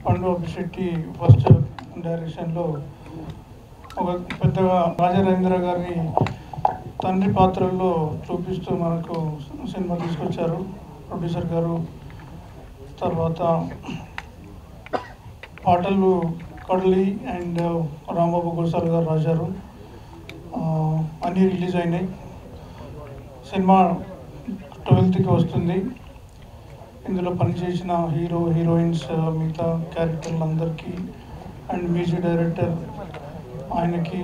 పండు అభిశెట్టి ఫస్ట్ డైరెక్షన్లో ఒక పెద్దగా రాజారేంద్ర గారిని తండ్రి పాత్రల్లో చూపిస్తూ మనకు సినిమా తీసుకొచ్చారు ప్రొడ్యూసర్ గారు. తర్వాత పాటలు కడలి అండ్ రాంబాబు గోసాల్ గారు రాశారు. అన్నీ రిలీజ్ అయినాయి. సినిమా 12th వస్తుంది. ఇందులో పనిచేసిన హీరో హీరోయిన్స్ మిగతా క్యారెక్టర్లందరికీ అండ్ మ్యూజిక్ డైరెక్టర్ ఆయనకి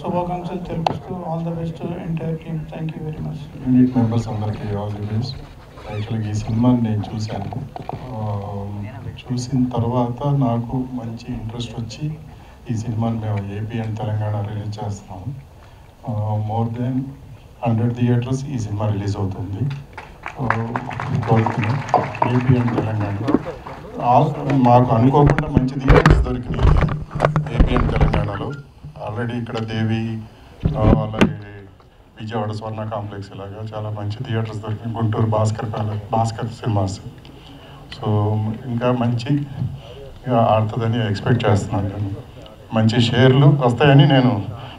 శుభాకాంక్షలు తెలిపిస్తూ all the best entire team. Thank you very much. Unit members అందరికీ ఆల్ ది బెస్ట్. యాక్చువల్గా ఈ సినిమాని నేను చూశాను. చూసిన తర్వాత నాకు మంచి ఇంట్రెస్ట్ వచ్చి ఈ సినిమాని మేము ఏపీ అండ్ తెలంగాణ రిలీజ్ చేస్తున్నాము. మోర్ దెన్ 100 థియేటర్స్ ఈ సినిమా రిలీజ్ అవుతుంది. 12th AP and Telangana. మాకు అనుకోకుండా మంచి థియేటర్స్ దొరికినాయి ఏపీ అండ్ తెలంగాణలో. ఆల్రెడీ ఇక్కడ దేవి, అలాగే విజయవాడ స్వర్ణ కాంప్లెక్స్, ఇలాగా చాలా మంచి థియేటర్స్ దొరికినాయి. గుంటూరు భాస్కర్ సినిమాస్. సో ఇంకా మంచి ఆడుతుందని ఎక్స్పెక్ట్ చేస్తున్నాను. మంచి షేర్లు వస్తాయని నేను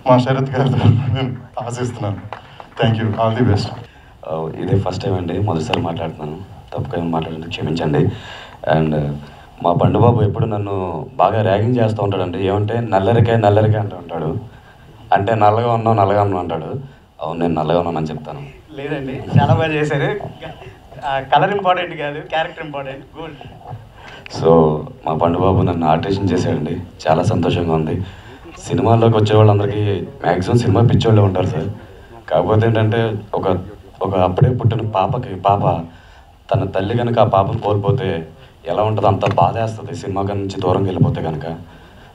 మా శరత్ గారితో నేను ఆశిస్తున్నాను. Thank you, all the best. ఇదే ఫస్ట్ టైం అండి, మొదటిసారి మాట్లాడుతున్నాను. తప్పుగా మాట్లాడినందుకు క్షమించండి. అండ్ మా పండుబాబు ఎప్పుడు నన్ను బాగా ర్యాగింగ్ చేస్తూ ఉంటాడండి. ఏమంటే నల్లరికాయ అంటూ ఉంటాడు. అంటే నల్లగా ఉన్నావు అంటాడు. అవును, నేను నల్లగా ఉన్నానని చెప్తాను. లేదండి, చాలా బాగా చేశారు. కలర్ ఇంపార్టెంట్ కాదు, క్యారెక్టర్ ఇంపార్టెంట్. గుడ్. సో మా పండుబాబు నన్ను ఆర్టిషన్ చేశాడండి. చాలా సంతోషంగా ఉంది. సినిమాల్లోకి వచ్చే వాళ్ళందరికీ మ్యాక్సిమం సినిమా పిచ్చోళ్ళే ఉంటారు సార్. కాకపోతే ఏంటంటే ఒక అప్పుడే పుట్టిన పాప తన తల్లి కనుక ఆ పాపను కోల్పోతే ఎలా ఉంటుందో అంత బాధేస్తుంది సినిమా నుంచి దూరంగా వెళ్ళిపోతే కనుక.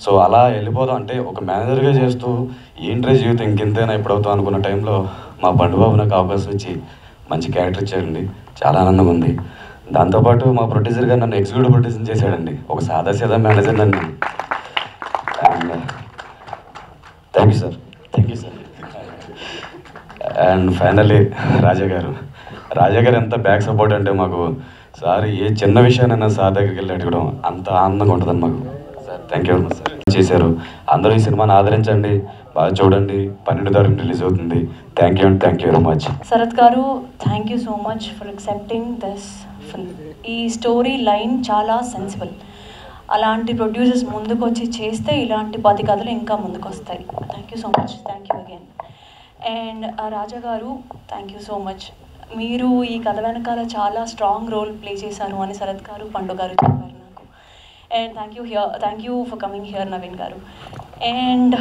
సో అలా వెళ్ళిపోదాం అంటే ఒక మేనేజర్గా చేస్తూ ఏంట్రే జీవితం ఇంకెంతైనా ఎప్పుడవుతాం అనుకున్న టైంలో మా పండుబాబు నాకు అవకాశం ఇచ్చి మంచి క్యారెక్టర్ ఇచ్చాడండి. చాలా ఆనందంగా ఉంది. దాంతోపాటు మా ప్రొడ్యూసర్ గారు నన్ను ఎగ్జిక్యూటివ్ ప్రొడ్యూసర్ చేశాడండి. ఒక సాదా మేనేజర్ నన్ను. And thank you sir. And finally Raja garu ఎంత బ్యాక్ సపోర్ట్ అంటే మాకు సార్ ఏ చిన్న విషయానైనా సార్ దగ్గరికి వెళ్ళి అడగడం అంత ఆనందంగా ఉంటుందని మాకు. Sir thank you very much sir. చేశారు. అందరూ ఈ సినిమాని ఆదరించండి, బాగా చూడండి. 12వ తారీఖున రిలీజ్ అవుతుంది. Thank you very much. Sharath garu, thank you so much for accepting this film. ఈ స్టోరీ లైన్ చాలా సెన్సిబుల్. అలాంటి ప్రొడ్యూసర్స్ ముందుకు వచ్చి చేస్తే ఇలాంటి 10 కథలు ఇంకా ముందుకు వస్తాయి. Thank you so much. Thank you again. And Raja garu, thank you so much. మీరు ఈ కథ వెనకాల చాలా స్ట్రాంగ్ రోల్ ప్లే చేశారు అని శరత్ గారు, పండు గారు చెప్పారు నాకు. And thank you for coming here Naveen గారు. అండ్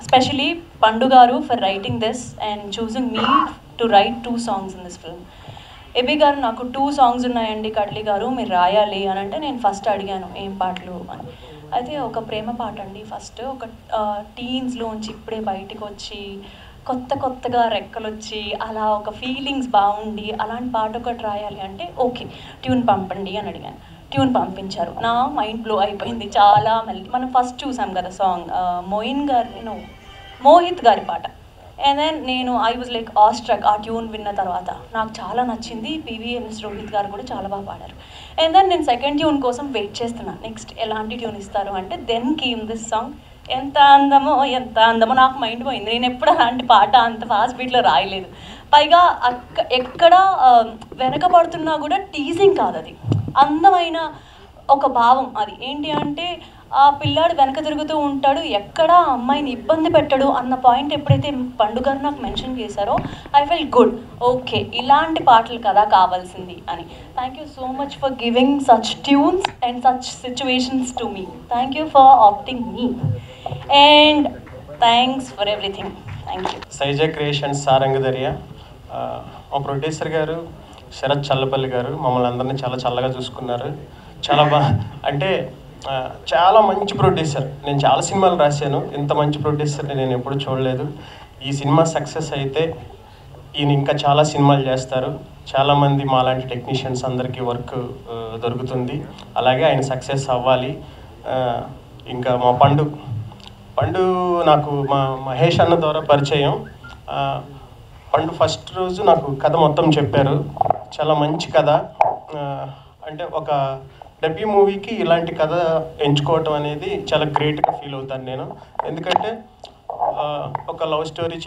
స్పెషలీ పండు గారు for writing this and choosing me to right 2 songs in this film. AB గారు, నాకు 2 songs ఉన్నాయండి కడ్లీ గారు, మీరు రాయాలి అని అంటే నేను ఫస్ట్ అడిగాను ఏం పాటలు అని. అయితే ఒక ప్రేమ పాట అండి. ఫస్ట్ ఒక టీన్స్లోంచి ఇప్పుడే బయటికి వచ్చి కొత్తగా రెక్కలు వచ్చి అలా ఒక ఫీలింగ్స్ బాగుండి అలాంటి పాట ఒకటి రాయాలి అంటే ఓకే ట్యూన్ పంపండి అని అడిగాను. ట్యూన్ పంపించారు. నా మైండ్ బ్లో అయిపోయింది. చాలా మనం ఫస్ట్ చూసాం కదా సాంగ్, మోహిత్ గారి పాట. And then I was like awestruck ఆ ట్యూన్ విన్న తర్వాత. నాకు చాలా నచ్చింది. పివిఎంఎస్ రోహిత్ గారు కూడా చాలా బాగా పాడారు. అండ్ దెన్ నేను సెకండ్ ట్యూన్ కోసం వెయిట్ చేస్తున్నాను, నెక్స్ట్ ఎలాంటి ట్యూన్ ఇస్తారు అంటే. Then came this song. ఎంత అందమో నాకు మైండ్ పోయింది. నేను ఎప్పుడు అలాంటి పాట అంత ఫాస్ట్ బీట్లో రాయలేదు. పైగా ఎక్కడ వెనకబడుతున్నా కూడా టీజింగ్ కాదు, అది అందమైన ఒక భావం. అది ఏంటి అంటే ఆ పిల్లాడు వెనక తిరుగుతూ ఉంటాడు, ఎక్కడ అమ్మాయిని ఇబ్బంది పెట్టడు అన్న పాయింట్ ఎప్పుడైతే పండుగ నాకు మెన్షన్ చేశారో ఐ ఫెల్ గుడ్. ఓకే, ఇలాంటి పాటలు కదా కావాల్సింది అని. Thank you so much for giving such tunes and such situations to me. Thank you for opting me and thanks for everything. Thank you. Saija creations Sarangadariya, మా ప్రొడ్యూసర్ గారు శరత్ చల్లపల్లి గారు మమ్మల్ని అందరినీ చాలా చల్లగా చూసుకున్నారు. చాలా అంటే చాలా మంచి ప్రొడ్యూసర్. నేను చాలా సినిమాలు రాశాను, ఇంత మంచి ప్రొడ్యూసర్ని నేను ఎప్పుడు చూడలేదు. ఈ సినిమా సక్సెస్ అయితే ఈయన ఇంకా చాలా సినిమాలు చేస్తారు. చాలామంది మాలాంటి టెక్నీషియన్స్ అందరికీ వర్క్ దొరుకుతుంది. అలాగే ఆయన సక్సెస్ అవ్వాలి. ఇంకా మా పండు నాకు మా మహేష్ అన్న ద్వారా పరిచయం. పండు ఫస్ట్ రోజు నాకు కథ మొత్తం చెప్పారు. చాలా మంచి కథ. అంటే ఒక డెబ్యూ మూవీకి ఇలాంటి కథ ఎంచుకోవటం అనేది చాలా గ్రేట్గా ఫీల్ అవుతాను నేను. ఎందుకంటే ఒక లవ్ స్టోరీ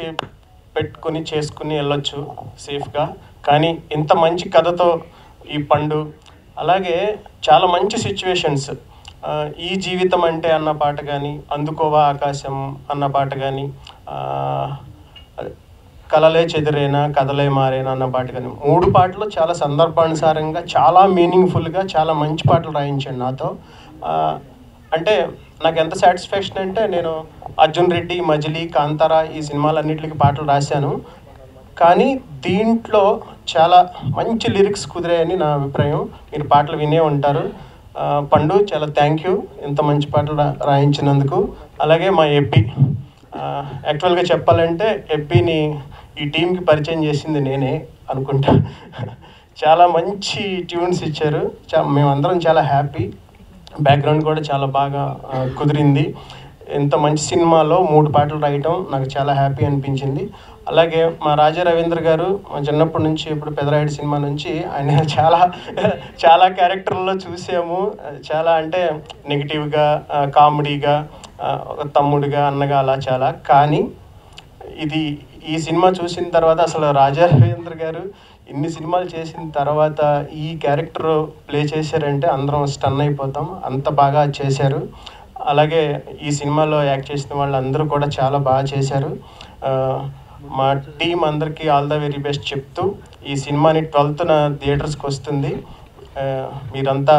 పెట్టుకుని చేసుకుని వెళ్ళొచ్చు సేఫ్గా, కానీ ఇంత మంచి కథతో ఈ పండు, అలాగే చాలా మంచి సిచ్యువేషన్స్, ఈ జీవితం అంటే అన్న పాట కానీ, అందుకోవా ఆకాశం అన్న పాట కానీ, కలలే చెదిరేనా కథలే మారేనా అన్న పాట కానీ, 3 పాటలు చాలా సందర్భానుసారంగా చాలా మీనింగ్ఫుల్గా చాలా మంచి పాటలు రాయించండి నాతో. అంటే నాకు ఎంత సాటిస్ఫాక్షన్ అంటే, నేను అర్జున్ రెడ్డి, మజిలీ, కాంతారా ఈ సినిమాలన్నింటికి పాటలు రాశాను, కానీ దీంట్లో చాలా మంచి లిరిక్స్ కుదిరాయని నా అభిప్రాయం. మీరు పాటలు వినే ఉంటారు. పండు చాలా థ్యాంక్ యూ ఇంత మంచి పాటలు రాయించినందుకు. అలాగే మా ఎప్పి, యాక్చువల్గా చెప్పాలంటే ఎప్పిని ఈ టీంకి పరిచయం చేసింది నేనే అనుకుంటా. చాలా మంచి ట్యూన్స్ ఇచ్చారు, మేమందరం చాలా హ్యాపీ. బ్యాక్గ్రౌండ్ కూడా చాలా బాగా కుదిరింది. ఇంత మంచి సినిమాలో 3 పాటలు రాయటం నాకు చాలా హ్యాపీ అనిపించింది. అలాగే మా రాజా రవీంద్ర గారు, మా చిన్నప్పటి నుంచి ఇప్పుడు పెదరాయుడు సినిమా నుంచి ఆయన చాలా క్యారెక్టర్లలో చూసాము. చాలా అంటే నెగిటివ్గా, కామెడీగా, తమ్ముడిగా, అన్నగా అలా చాలా. కానీ ఈ సినిమా చూసిన తర్వాత అసలు రాజా రవీంద్ర గారు ఇన్ని సినిమాలు చేసిన తర్వాత ఈ క్యారెక్టర్ ప్లే చేశారంటే అందరం స్టన్ అయిపోతాం, అంత బాగా చేశారు. అలాగే ఈ సినిమాలో యాక్ట్ చేసిన వాళ్ళు అందరూ కూడా చాలా బాగా చేశారు. మా టీం అందరికీ ఆల్ ద వెరీ బెస్ట్ చెప్తూ, ఈ సినిమాని 12న థియేటర్స్కి వస్తుంది. మీరంతా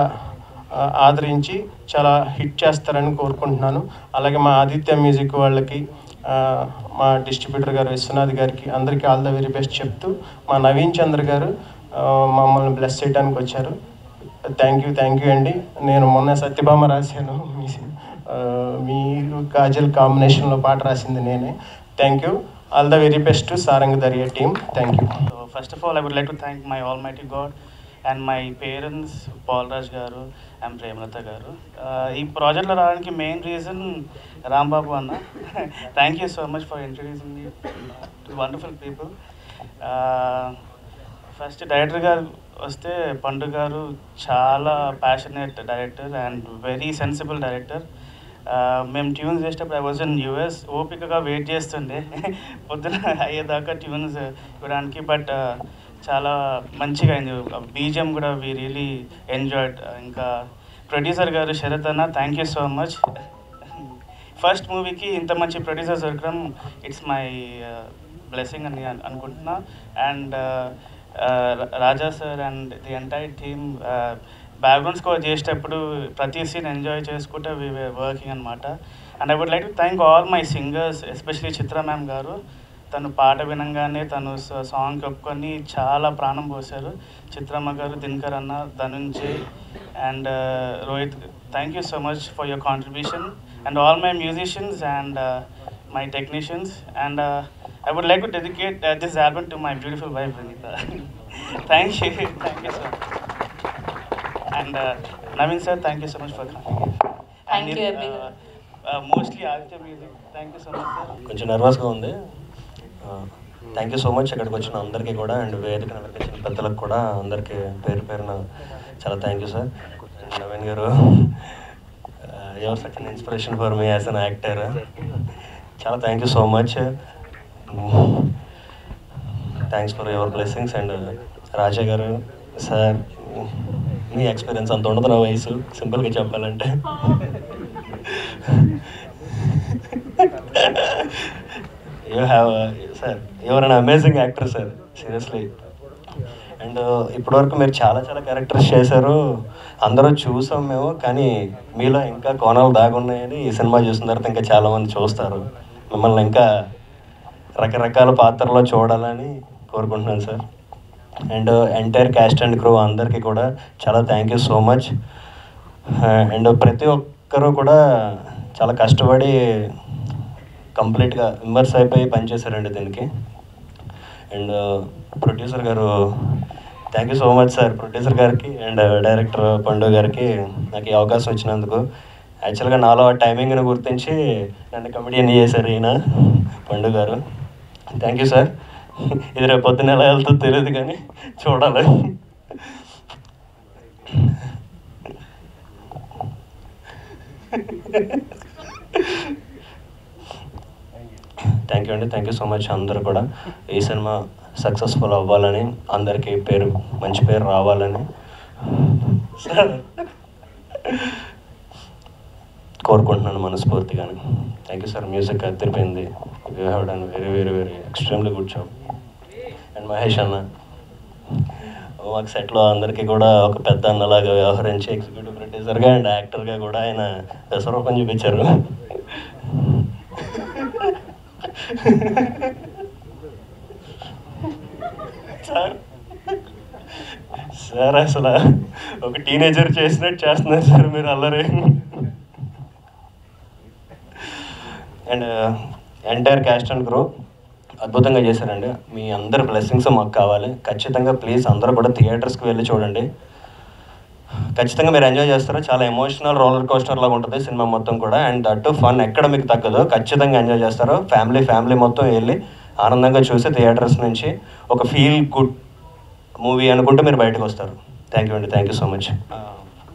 ఆదరించి చాలా హిట్ చేస్తారని కోరుకుంటున్నాను. అలాగే మా ఆదిత్య మ్యూజిక్ వాళ్ళకి, మా డిస్ట్రిబ్యూటర్ గారు విశ్వనాథ్ గారికి అందరికీ ఆల్ ద వెరీ బెస్ట్ చెప్తూ, మా నవీన్ చంద్ర గారు మమ్మల్ని బ్లెస్ చేయడానికి వచ్చారు. థ్యాంక్ యూ అండి. నేను మొన్న సత్యభామ రాశాను, మీరు కాజల్ కాంబినేషన్లో పాట రాసింది నేనే. Thank you. All the very best to Sarang Dariya team. Thank you. First of all I would like to thank my almighty God and my parents Paul Raj గారు అండ్ ప్రేమలత గారు. ఈ ప్రాజెక్ట్లో రావడానికి మెయిన్ రీజన్ రాంబాబు అన్న. Thank you so much for introducing me to wonderful people. First director గారు వస్తే పండు గారు చాలా passionate director and very sensible director. మేము ట్యూన్స్ చేసేటప్పుడు ఐ వాజ్ ఇన్ యూఎస్, ఓపికగా వెయిట్ చేస్తుండే పొద్దున అయ్యేదాకా ట్యూన్స్ ఇవ్వడానికి. బట్ చాలా మంచిగా అయింది. బీజిఎం కూడా వీ రియలీ ఎంజాయ్డ్. ఇంకా ప్రొడ్యూసర్ గారు శరత్ అన్న, thank you so much. First మూవీకి ఇంత మంచి ప్రొడ్యూసర్ దొరకడం ఇట్స్ మై బ్లెస్సింగ్ అని అనుకుంటున్నా. And Raja sir and the entire team background score చేసేటప్పుడు ప్రతి సీన్ ఎంజాయ్ చేసుకుంటే వీ వర్కింగ్ అనమాట. And I would like to thank all my singers, especially Chitra ma'am గారు. తను పాట వినంగానే తను సాంగ్ ఒప్పుకొని చాలా ప్రాణం పోశారు. చిత్రమ్మ గారు, దినకర్ అన్న, Dhananjay and Rohit, thank you so much for your contribution. And all my musicians and my technicians, and I would like to dedicate this album to my beautiful wife Vinita. Thank you sir. And Naveen sir, thank you so much for coming. Thank you Abhi. Mostly Aditya Music, thank you so much sir. కొంచెం నర్వస్గా ఉంది. Thank you so much ఇక్కడికి వచ్చిన అందరికీ కూడా, and వేదిక నడిపించిన పెద్దలకు కూడా అందరికీ పేరున చాలా thank you sir. Naveen garu, your such an inspiration for me as an actor. చాలా thank you so much. Thanks for your blessings. And Raja garu sir, me experience అంత ఉండదు నా వయసు, సింపుల్గా చెప్పాలంటే. You have sir, your an amazing actor sir, seriously. And ఇప్పటివరకు మీరు చాలా క్యారెక్టర్స్ చేశారు, అందరూ చూసాం మేము. కానీ మీలో ఇంకా కోణాలు దాగున్నాయని ఈ సినిమా చూసిన తర్వాత ఇంకా చాలామంది చూస్తారు. మిమ్మల్ని ఇంకా రకరకాల పాత్రలో చూడాలని కోరుకుంటున్నాను sir. And entire caste and crew అందరికీ కూడా చాలా thank you so much. And ప్రతి ఒక్కరూ కూడా చాలా కష్టపడి కంప్లీట్గా ఇమ్మర్స్ అయిపోయి పనిచేశారండి దీనికి. అండ్ ప్రొడ్యూసర్ గారు, thank you so much sir, producer గారికి అండ్ డైరెక్టర్ పండు గారికి నాకు ఈ అవకాశం ఇచ్చినందుకు. యాక్చువల్గా నాలో ఆ టైమింగ్ని గుర్తించి నన్ను కమెడియన్ చేశారు ఈయన పండు గారు. Thank you sir. ఇది రేపు పొద్దున్న ఎలా వెళ్తుందో తెలియదు కానీ చూడాలి. థ్యాంక్ యూ అండి, థ్యాంక్ యూ సో మచ్. అందరూ కూడా ఈ సినిమా సక్సెస్ఫుల్ అవ్వాలని, అందరికీ మంచి పేరు రావాలని కోరుకుంటున్నాను మనస్ఫూర్తిగానే. Thank you sir. మ్యూజిక్ అదిరిపోయింది. You have done very very very extremely good job. And Mahesh అన్న మాకు సెట్లో అందరికీ కూడా ఒక పెద్ద అన్నలాగా వ్యవహరించి ఎగ్జిక్యూటివ్ ప్రొడ్యూసర్గా అండ్ యాక్టర్గా కూడా ఆయన విశ్వరూపం చూపించారు. సార్ అసలు ఒక టీనేజర్ చేసినట్టు చేస్తున్నారు సార్ మీరు అల్లరి. And entire caste and crew అద్భుతంగా చేశారండి. మీ అందరి బ్లెస్సింగ్స్ మాకు కావాలి. ఖచ్చితంగా ప్లీజ్ అందరూ కూడా థియేటర్స్కి వెళ్ళి చూడండి. ఖచ్చితంగా మీరు ఎంజాయ్ చేస్తారు. చాలా ఎమోషనల్ రోలర్ కోస్టర్ లాగా ఉంటుంది సినిమా మొత్తం కూడా. అండ్ దట్టు ఫన్ ఎక్కడ మీకు తగ్గదు. ఖచ్చితంగా ఎంజాయ్ చేస్తారు. ఫ్యామిలీ మొత్తం వెళ్ళి ఆనందంగా చూసి థియేటర్స్ నుంచి ఒక ఫీల్ గుడ్ మూవీ అనుకుంటే మీరు బయటకు వస్తారు. థ్యాంక్ యూ అండి, thank you so much.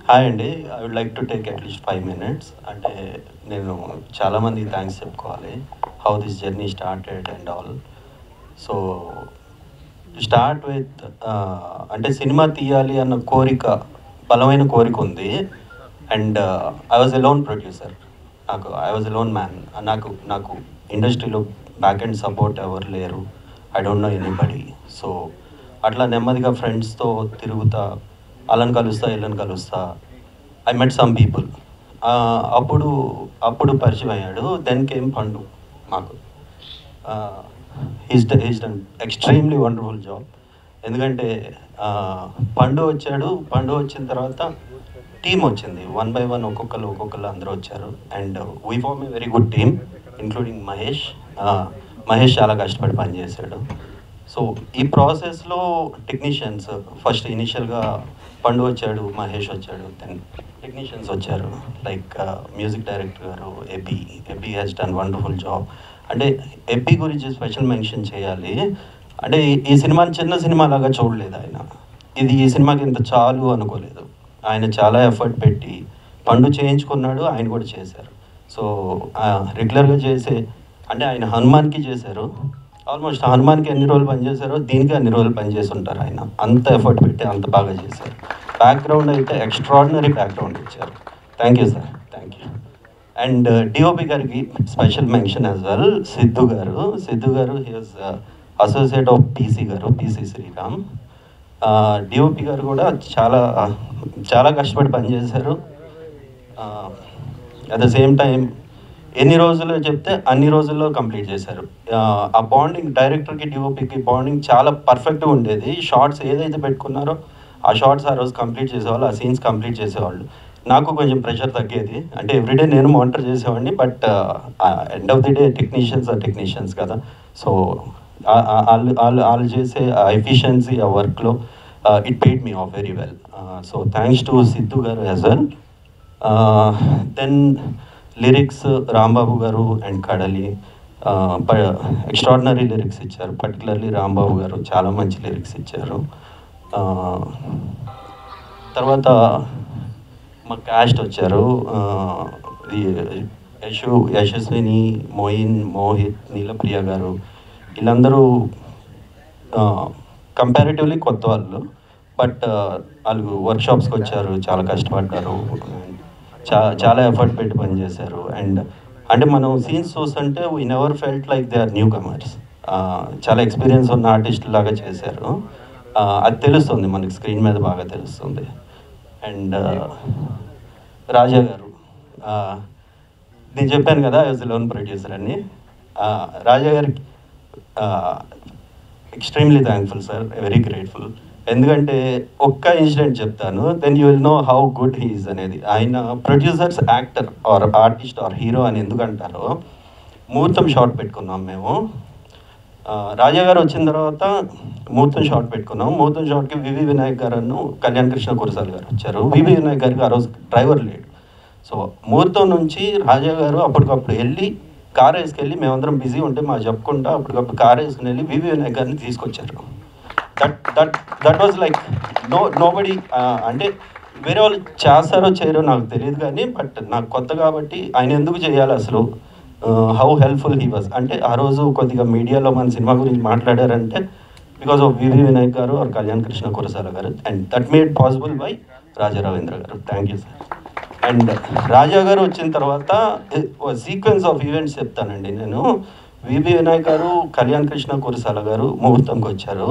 Hi అండి, I would like to take at least 5 minutes. అంటే నేను చాలామందికి థ్యాంక్స్ చెప్పుకోవాలి. How this journey started and all. So start with అంటే సినిమా తీయాలి అన్న బలమైన కోరిక ఉంది. And I was a lone producer. I was a lone man. నాకు ఇండస్ట్రీలో బ్యాక్ అండ్ సపోర్ట్ ఎవరు లేరు. I don't know anybody. So అట్లా నెమ్మదిగా ఫ్రెండ్స్తో తిరుగుతా, వాళ్ళని కలుస్తా, వీళ్ళని కలుస్తా. I met some people. అప్పుడు పరిచయం అయ్యాడు. దెన్ కేమ్ పండు. మాకు he's done extremely wonderful job. ఎందుకంటే పండు వచ్చాడు. పండు వచ్చిన తర్వాత టీం వచ్చింది. 1 by 1 ఒక్కొక్కరు అందరూ వచ్చారు. And we form a very good team including Mahesh. Mahesh చాలా కష్టపడి పనిచేశాడు. సో ఈ ప్రాసెస్లో టెక్నీషియన్స్ ఫస్ట్ ఇనిషియల్గా పండు వచ్చాడు, మహేష్ వచ్చాడు, దెన్ టెక్నీషియన్స్ వచ్చారు. లైక్ మ్యూజిక్ డైరెక్టర్ గారు AB has done wonderful job. అంటే ఎబీ గురించి స్పెషల్ మెన్షన్ చేయాలి. అంటే ఈ సినిమాని చిన్న సినిమా లాగా చూడలేదు ఆయన. ఈ సినిమాకి ఇంత చాలు అనుకోలేదు. ఆయన చాలా ఎఫర్ట్ పెట్టి పండు చేయించుకున్నాడు, ఆయన కూడా చేశారు. సో రెగ్యులర్గా అంటే ఆయన హనుమాన్కి చేశారు. ఆల్మోస్ట్ హనుమాన్కి ఎన్ని రోజులు పనిచేశారో దీనికి అన్ని రోజులు పనిచేసి ఉంటారు. ఆయన అంత ఎఫర్ట్ పెట్టి అంత బాగా చేశారు. బ్యాక్గ్రౌండ్ అయితే ఎక్స్ట్రాడినరీ బ్యాక్గ్రౌండ్ ఇచ్చారు. Thank you sir, thank you. And DOP గారికి special mention as well. Siddhu garu he was associate of PC Sriram. DOP garu కూడా చాలా కష్టపడి పనిచేశారు. అట్ ద సేమ్ టైం ఎన్ని రోజులు చెప్తే అన్ని రోజుల్లో కంప్లీట్ చేశారు. ఆ బాండింగ్ డైరెక్టర్కి డిఓపికి బాండింగ్ చాలా పర్ఫెక్ట్గా ఉండేది. షార్ట్స్ ఏదైతే పెట్టుకున్నారో ఆ షార్ట్స్ ఆ రోజు కంప్లీట్ చేసేవాళ్ళు, ఆ సీన్స్ కంప్లీట్ చేసేవాళ్ళు. నాకు కొంచెం ప్రెషర్ తగ్గేది. అంటే ఎవ్రీడే నేను మానిటర్ చేసేవాడిని. But end of the day technicians కదా. సో వాళ్ళు చేసే ఎఫిషియన్సీ ఆ వర్క్లో it paid me off very well. So thanks to Siddhu garu as well. Then lyrics Rambabu garu and Kadali extraordinary lyrics ఇచ్చారు. పర్టికులర్లీ రాంబాబు గారు చాలా మంచి లిరిక్స్ ఇచ్చారు. తర్వాత మా క్యాస్ట్ వచ్చారు. యశస్విని, మోహిత్, నీలప్రియ గారు, వీళ్ళందరూ కంపారిటివ్లీ కొత్త వాళ్ళు. బట్ వాళ్ళు వర్క్షాప్స్కి వచ్చారు, చాలా కష్టపడ్డారు, చాలా ఎఫర్ట్ పెట్టి పనిచేశారు. అండ్ అంటే మనం సీన్స్ చూస్తుంటే we never felt like they are newcomers. చాలా ఎక్స్పీరియన్స్ ఉన్న ఆర్టిస్ట్ లాగా చేశారు. అది తెలుస్తుంది మనకి, స్క్రీన్ మీద బాగా తెలుస్తుంది. అండ్ రాజా గారు, నేను చెప్పాను కదా యాజ్ లోన్ ప్రొడ్యూసర్ అని. రాజా గారికి extremely thankful sir, very grateful. ఎందుకంటే ఒక్క ఇన్సిడెంట్ చెప్తాను, then you will know how good he is అనేది. ఆయన producers actor or artist or hero అని ఎందుకంటారో, ముహూర్తం షాట్ పెట్టుకున్నాం మేము. రాజా గారు వచ్చిన తర్వాత ముహూర్తం షాట్ పెట్టుకున్నాం. ముహూర్తం షాట్కి వివి వినాయక్ గారు, కళ్యాణ్ కృష్ణ కురసాల గారు వచ్చారు. వివి వినాయక్ గారికి ఆ రోజు డ్రైవర్ లేడు. సో ముహూర్తం నుంచి రాజా గారు అప్పటికప్పుడు వెళ్ళి కార్ వేసుకెళ్ళి, మేమందరం బిజీ ఉంటే మాకు చెప్పుకుంటా అప్పటికప్పుడు కార్ వేసుకుని వెళ్ళి వివి వినాయక్ గారిని తీసుకొచ్చారు. That was like nobody. అంటే వేరే వాళ్ళు చేస్తారో చేయరో నాకు తెలియదు కానీ బట్ నాకు కొత్త కాబట్టి ఆయన ఎందుకు చేయాలి అసలు, హౌ హెల్ప్ఫుల్ హీ వాజ్. అంటే ఆ రోజు కొద్దిగా మీడియాలో మన సినిమా గురించి మాట్లాడారంటే బికాస్ ఆఫ్ వివి వినాయక్ గారు are Kalyan Krishna Kurasala garu, and that made possible by Raja Ravindra garu. Thank you sir. And Raja garu వచ్చిన తర్వాత సీక్వెన్స్ ఆఫ్ ఈవెంట్స్ చెప్తానండి నేను. వివి వినాయక్ గారు, కళ్యాణ్ కృష్ణ కురసాల గారు ముహూర్తంకి వచ్చారు.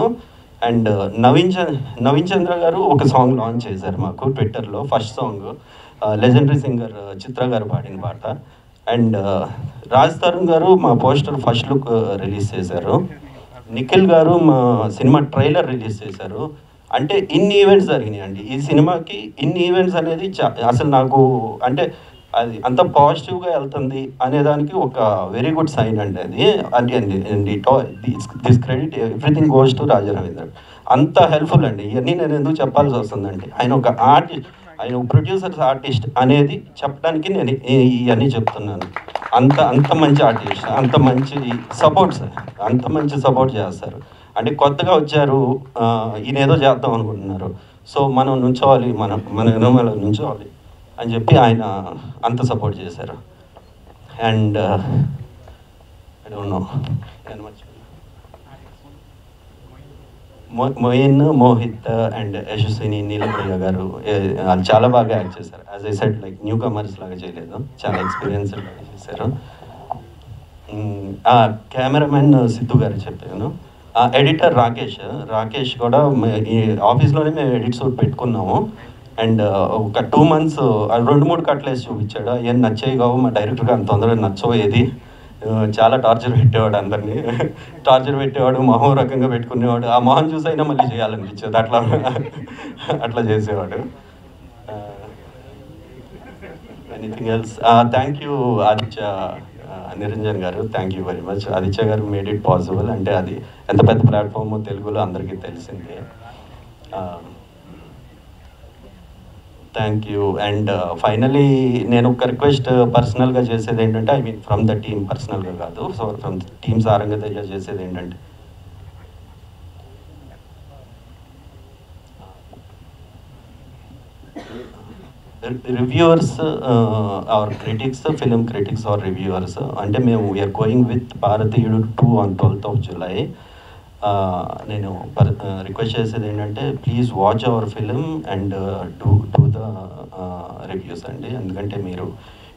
అండ్ నవీన్ చంద్ర గారు ఒక సాంగ్ లాంచ్ చేశారు మాకు ట్విట్టర్లో, ఫస్ట్ సాంగ్ లెజెండరీ సింగర్ చిత్ర గారు పాడిన పాట. అండ్ రాజ్ తరుణ్ గారు మా పోస్టర్ ఫస్ట్ లుక్ రిలీజ్ చేశారు. నిఖిల్ గారు మా సినిమా ట్రైలర్ రిలీజ్ చేశారు. అంటే ఇన్ని ఈవెంట్స్ జరిగినాయి అండి ఈ సినిమాకి. ఇన్ని ఈవెంట్స్ అనేది అసలు నాకు అంటే అది అంత పాజిటివ్గా వెళ్తుంది అనేదానికి ఒక వెరీ గుడ్ సైన్ అండి అది. అంటే this credit everything goes to Raja Ravindra. అంత హెల్ప్ఫుల్ అండి. ఇవన్నీ నేను ఎందుకు చెప్పాల్సి వస్తుందండి, ఆయన ఒక ఆర్టిస్ట్, ఆయన ప్రొడ్యూసర్స్ ఆర్టిస్ట్ అనేది చెప్పడానికి నేను ఇవన్నీ చెప్తున్నాను. అంత మంచి ఆర్టిస్ట్, అంత మంచి సపోర్ట్ సార్, అంత మంచి సపోర్ట్ చేస్తారు. అంటే కొత్తగా వచ్చారు, ఈయన ఏదో చేద్దాం అనుకుంటున్నారు, సో మనం నుంచోవాలి, మన ఎనోమలో నుంచోవాలి అని చెప్పి ఆయన అంత సపోర్ట్ చేశారు. And I don't know Moin, Mohit and Yashaswini, Neelapriya garu చాలా బాగా యాక్ట్ చేశారు. As I said like newcomers లాగా చేయలేదు, చాలా ఎక్స్పీరియన్స్డ్ లాగా చేశారు. కెమెరామెన్ సిద్ధు గారు చెప్పాను. ఎడిటర్ రాకేష్ కూడా ఈ ఆఫీస్లోనే మేము ఎడిట్ సూట్ పెట్టుకున్నాము. అండ్ ఒక 2 months 2-3 కట్లు వేసి చూపించాడు. ఏం నచ్చేవి కావు, మా డైరెక్టర్గా అంత తొందరగా నచ్చోయేది, చాలా టార్చర్ పెట్టేవాడు, అందరినీ టార్చర్ పెట్టేవాడు, మొహం రకంగా పెట్టుకునేవాడు. ఆ మొహం చూసైనా మళ్ళీ చేయాలనిపించేది, అట్లా చేసేవాడు. Anything else? Thank you Aditya Niranjan garu, thank you very much. Aditya garu made it possible. అంటే అది ఎంత పెద్ద ప్లాట్ఫామ్ తెలుగులో అందరికీ తెలిసిందే. Thank you. అండ్ ఫైనలీ నేను ఒక రిక్వెస్ట్ పర్సనల్గా చేసేది ఏంటంటే, I mean from the team, పర్సనల్గా కాదు, సో ఫ్రమ్ టీమ్ సారంగధైర్య చేసేది ఏంటంటే, reviewers or critics, film critics or reviewers, అంటే మేము వీఆర్ గోయింగ్ విత్ భారతీయుడు 2 on 12th of July. నేను రిక్వెస్ట్ చేసేది ఏంటంటే, please watch hour film and do the reviews అండి. ఎందుకంటే మీరు